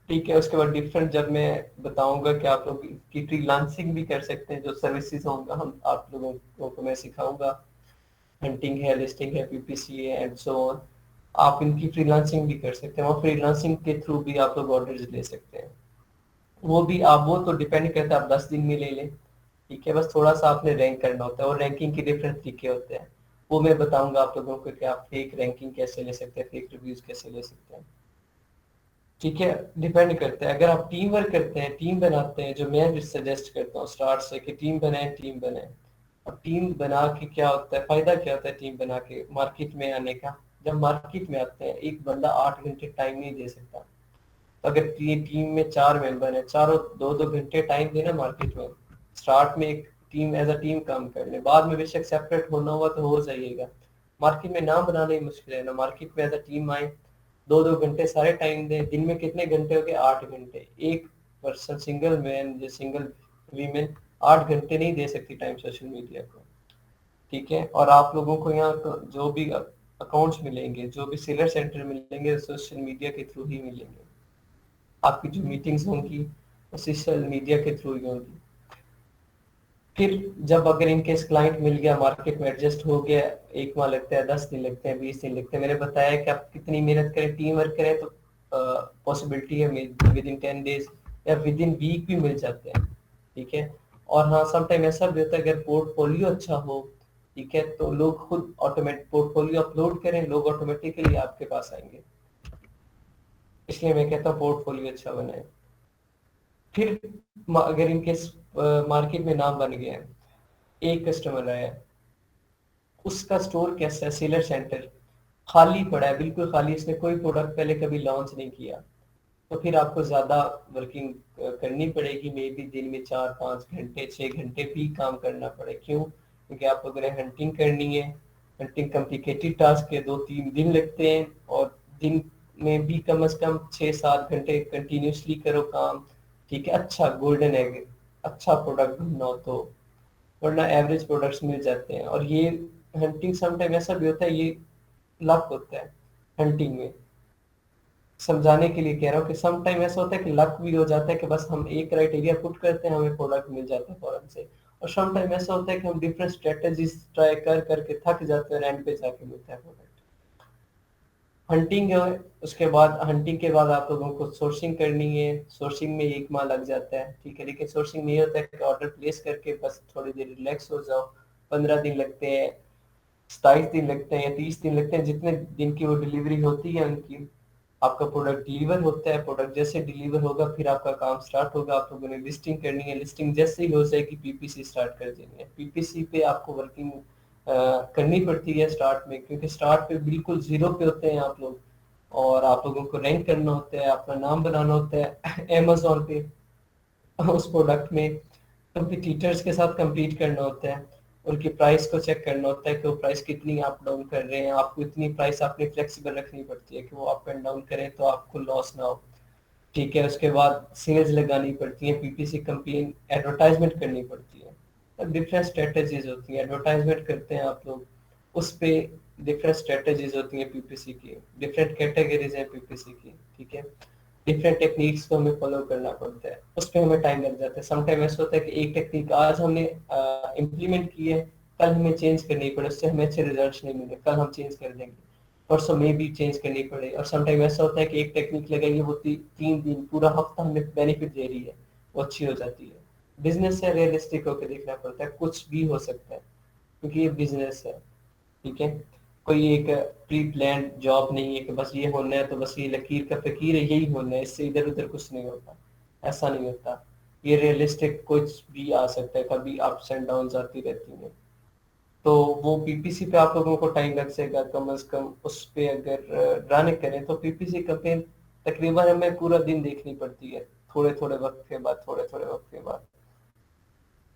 ठीक है, उसके बाद डिफरेंट जब मैं बताऊंगा कि आप लोग की फ्रीलांसिंग भी कर सकते हैं, जो सर्विसेज होंगे हम आप लोगों को मैं सिखाऊंगा, हंटिंग है, लिस्टिंग है, पीपीसी है एंड सो ऑन। आप इनकी फ्रीलांसिंग भी कर सकते हैं, और फ्रीलांसिंग के थ्रू भी आप लोग ऑर्डर्स ले सकते हैं। वो भी आप, वो तो डिपेंड करता है आप 10 दिन में ले लें। ठीक है, बस थोड़ा सा आपने रैंक करना होता है, और रैंकिंग के डिफरेंट तरीके होते हैं, वो मैं बताऊंगा आप लोगों को कि आप फेक रैंकिंग कैसे ले सकते हैं, फेक रिव्यूज कैसे ले सकते हैं। ठीक है, डिपेंड करता है। अगर आप टीम वर्क करते हैं, टीम बनाते हैं, जो मैं सजेस्ट करता हूँ स्टार्ट से कि टीम बनाए, टीम बनाए। अब टीम बना के क्या होता है, फायदा क्या होता है टीम बना के मार्केट में आने का। जब मार्केट में आते हैं, एक बंदा 8 घंटे टाइम नहीं दे सकता। अगर टीम में 4 मेंबर है, चारों 2-2 घंटे टाइम देना मार्केट में, स्टार्ट में एक टीम एज अ टीम काम कर ले, बाद में बेशक सेपरेट होना हुआ तो हो जाइएगा। मार्केट में नाम बनाना ही मुश्किल है ना, मार्केट में एज अ टीम आए, 2-2 घंटे सारे टाइम दें। दिन में कितने घंटे हो गए, 8 घंटे। एक पर्सन, सिंगल मैन या सिंगल वीमेन 8 घंटे नहीं दे सकती टाइम सोशल मीडिया को। ठीक है, और आप लोगों को यहाँ जो भी अकाउंट्स मिलेंगे, जो भी सेलर सेंटर मिलेंगे, सोशल मीडिया के थ्रू ही मिलेंगे। आपकी जो मीटिंग्स होंगी वो सोशल मीडिया के थ्रू ही होंगी। फिर जब अगर इनकेस क्लाइंट मिल गया, मार्केट में एडजस्ट हो गया, 1 माह लगता है, 10 दिन लगते हैं, 20 दिन लगते हैं, मैंने बताया कि आप कितनी मेहनत करें, टीम वर्क करें, तो पॉसिबिलिटी है विद इन 10 डेज या विद इन वीक भी मिल जाते हैं। ठीक है। और हाँ, समटाइम ऐसा भी होता है अगर पोर्टफोलियो अच्छा हो, ठीक है, तो लोग खुद ऑटोमेटिक पोर्टफोलियो अपलोड करें, लोग ऑटोमेटिकली आपके पास आएंगे। इसलिए मैं कहता हूँ पोर्टफोलियो अच्छा बनाए। फिर अगर इनके मार्केट में नाम बन गया है, एक कस्टमर आया, उसका स्टोर कैसा है, सेलर सेंटर खाली पड़ा है, बिल्कुल खाली, इसने कोई प्रोडक्ट पहले कभी लॉन्च नहीं किया, तो फिर आपको ज्यादा वर्किंग करनी पड़ेगी, मे बी दिन में 4-5 घंटे 6 घंटे भी काम करना पड़े। क्यों? क्योंकि आप अगर हंटिंग करनी है, हंटिंग कॉम्प्लिकेटेड टास्क है, 2-3 दिन लगते हैं, और दिन में भी कम से कम 6-7 घंटे कंटिन्यूसली करो काम। ठीक है, अच्छा गोल्डन एग अच्छा प्रोडक्ट ढूंढना हो तो, वरना एवरेज प्रोडक्ट्स मिल जाते हैं। और ये हंटिंग समटाइम ऐसा भी होता है, ये लक होता है हंटिंग में, समझाने के लिए कह रहा हूँ कि सम टाइम ऐसा होता है कि लक भी हो जाता है कि बस हम एक क्राइटेरिया पुट करते हैं, हमें प्रोडक्ट मिल जाता है फौरन से। और सम टाइम ऐसा होता है कि हम डिफरेंट स्ट्रेटजीज ट्राई कर करके थक जाते हैं और एंड पे जाके मिलता है प्रोडक्ट। हंटिंग है, उसके बाद हंटिंग के बाद आप लोगों को सोर्सिंग करनी है, सोर्सिंग में 1 माह लग जाता है। ठीक है, लेकिन सोर्सिंग में ये होता है कि ऑर्डर प्लेस करके बस थोड़ी देर रिलैक्स हो जाओ, 15 दिन लगते हैं, 27 दिन लगते हैं या 30 दिन लगते हैं, जितने दिन की वो डिलीवरी होती है उनकी, आपका प्रोडक्ट डिलीवर होता है। प्रोडक्ट जैसे डिलीवर होगा फिर आपका काम स्टार्ट होगा, आप लोगों ने लिस्टिंग करनी है, लिस्टिंग जैसे ही हो जाएगी पीपीसी स्टार्ट कर देनी है। पीपीसी पे आपको वर्किंग करनी पड़ती है स्टार्ट में, क्योंकि स्टार्ट पे बिल्कुल जीरो पे होते हैं आप लोग, और आप लोगों को रैंक करना होता है, अपना नाम बनाना होता है अमेजोन पे, उस प्रोडक्ट में कंपटीटर्स के साथ compete करना होता है, उनकी प्राइस को चेक करना होता है कि वो प्राइस कितनी अप डाउन कर रहे हैं, आपको इतनी प्राइस अपनी फ्लेक्सिबल रखनी पड़ती है कि वो अप एंड डाउन करें तो आपको लॉस ना हो। ठीक है, उसके बाद सेल्स लगानी पड़ती है, पीपीसी कंपेन एडवर्टाइजमेंट करनी पड़ती है, डिफरेंट स्ट्रेटजीज होती है, एडवर्टाइजमेंट करते हैं आप लोग, उस पे डिफरेंट स्ट्रेटजीज होती है पीपीसी की, डिफरेंट कैटेगरीज है पीपीसी की। ठीक है, डिफरेंट टेक्निक्स को हमें फॉलो करना पड़ता है, उस पर हमें टाइम लग जाता है। समटाइम ऐसा होता है कि एक टेक्निक आज हमने इम्प्लीमेंट की है, कल हमें चेंज करनी पड़े, उससे हमें अच्छे रिजल्ट्स नहीं मिले, कल हम चेंज कर देंगे, परसों में भी चेंज करनी पड़े। और समटाइम ऐसा होता है कि एक टेक्निक लगाइए, वो 3 दिन पूरा हफ्ता हमें बेनिफिट दे रही है, वो अच्छी हो जाती है। बिजनेस से रियलिस्टिक होकर देखना पड़ता है, कुछ भी हो सकता है क्योंकि ये बिजनेस है। ठीक है, कोई एक प्री प्लान जॉब नहीं है कि बस ये होना है तो बस ये लकीर का फकीर है यही होना है, इससे इधर उधर कुछ नहीं होता, ऐसा नहीं होता। ये रियलिस्टिक कुछ भी आ सकता है, कभी अप्स एंड डाउन आती रहती हैं, तो वो पीपीसी पे आप लोगों को टाइम लग जाएगा कम से कम। उस पे अगर रन करें तो पीपीसी कंपेन तकरीबन हमें पूरा दिन देखनी पड़ती है, थोड़े थोड़े वक्त के बाद, थोड़े थोड़े वक्त के बाद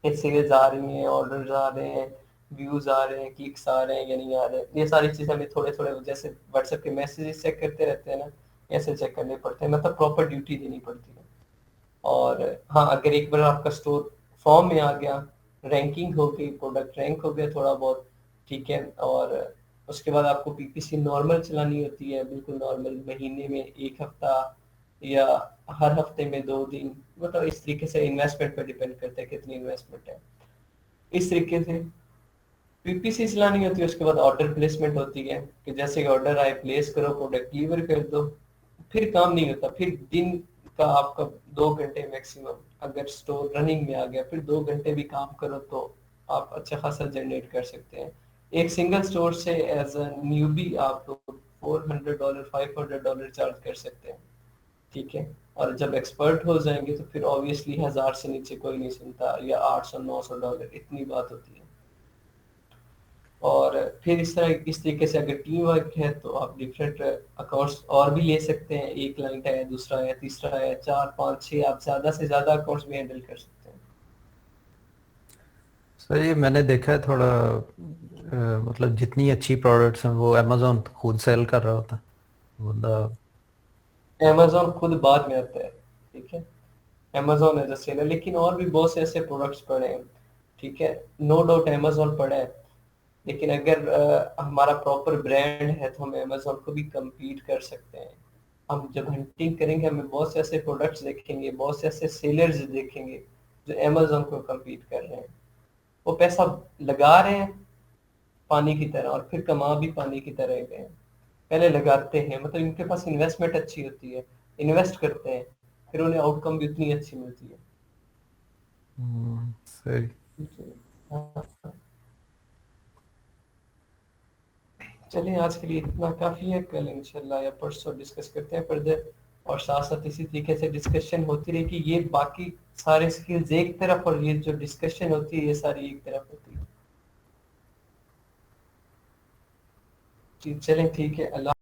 सेल्स आ रही हैं, ऑर्डर्स आ रहे हैं, व्यूज आ रहे हैं, क्लिक्स आ रहे हैं या नहीं आ रहे हैं, ये सारी चीजें हमें थोड़े थोड़े जैसे व्हाट्सएप के मैसेजेस चेक करते रहते हैं ना, ऐसे चेक करने पड़ते हैं, मतलब प्रॉपर ड्यूटी देनी पड़ती है। और हाँ, अगर एक बार आपका स्टोर फॉर्म में आ गया, रैंकिंग हो गई, प्रोडक्ट रैंक हो गया थोड़ा बहुत, ठीक है, और उसके बाद आपको पीपीसी नॉर्मल चलानी होती है, बिल्कुल नॉर्मल, महीने में 1 हफ्ता या हर हफ्ते में 2 दिन, मतलब इस तरीके से इन्वेस्टमेंट पर डिपेंड करता है कितनी इन्वेस्टमेंट है। इस तरीके से पीपीसी चलानी होती है। उसके बाद ऑर्डर प्लेसमेंट होती है कि जैसे कि ऑर्डर आए प्लेस करो, प्रोडक्ट डिलीवर कर दो, फिर काम नहीं होता। फिर दिन का आपका 2 घंटे मैक्सिमम, अगर स्टोर रनिंग में आ गया फिर 2 घंटे भी काम करो तो आप अच्छा खासा जनरेट कर सकते हैं। एक सिंगल स्टोर से एज अ न्यूबी आप लोग $400 $500 चार्ज कर सकते हैं। ठीक है, और जब एक्सपर्ट हो जाएंगे तो फिर ऑब्वियसली 1000 से नीचे कोई नहीं सुनता, या $800-900 इतनी बात होती है। और फिर इस तरीके से अगर टीम वर्क है तो आप डिफरेंट अकाउंट्स और भी ले सकते हैं, एक क्लाइंट है, दूसरा है, तीसरा है, 4 5 6, आप ज्यादा से ज्यादा अकाउंट्स भी हैंडल कर सकते हैं। सर ये मैंने देखा है थोड़ा मतलब जितनी अच्छी प्रोडक्ट्स हैं वो अमेजोन खुद सेल कर रहा होता है बंदा। अमेजोन खुद बाद में आता है। ठीक है, अमेजोन एज अ सेलर, लेकिन और भी बहुत से ऐसे प्रोडक्ट्स पड़े हैं। ठीक है, नो डाउट अमेजोन पड़ा है, लेकिन अगर हमारा प्रॉपर ब्रांड है तो हम अमेजोन को भी compete कर सकते हैं। हम जब हंटिंग करेंगे हमें बहुत से ऐसे प्रोडक्ट्स देखेंगे, बहुत से ऐसे सेलर्स देखेंगे जो अमेजोन को compete कर रहे हैं। वो पैसा लगा रहे हैं पानी की तरह और फिर कमा भी पानी की तरह गए हैं। पहले लगाते हैं, मतलब इनके पास इन्वेस्टमेंट अच्छी होती है, इन्वेस्ट करते हैं, फिर उन्हें आउटकम भी उतनी अच्छी मिलती है। सही। चलिए आज के लिए इतना काफ़ी है, कल इंशाल्लाह या परसों डिस्कस करते हैं फर्दर, और साथ साथ इसी तरीके से डिस्कशन होती रहेगी। ये बाकी सारे स्किल्स एक तरफ और ये जो डिस्कशन होती है ये सारी एक तरफ होती है। चलें ठीक है, अल्लाह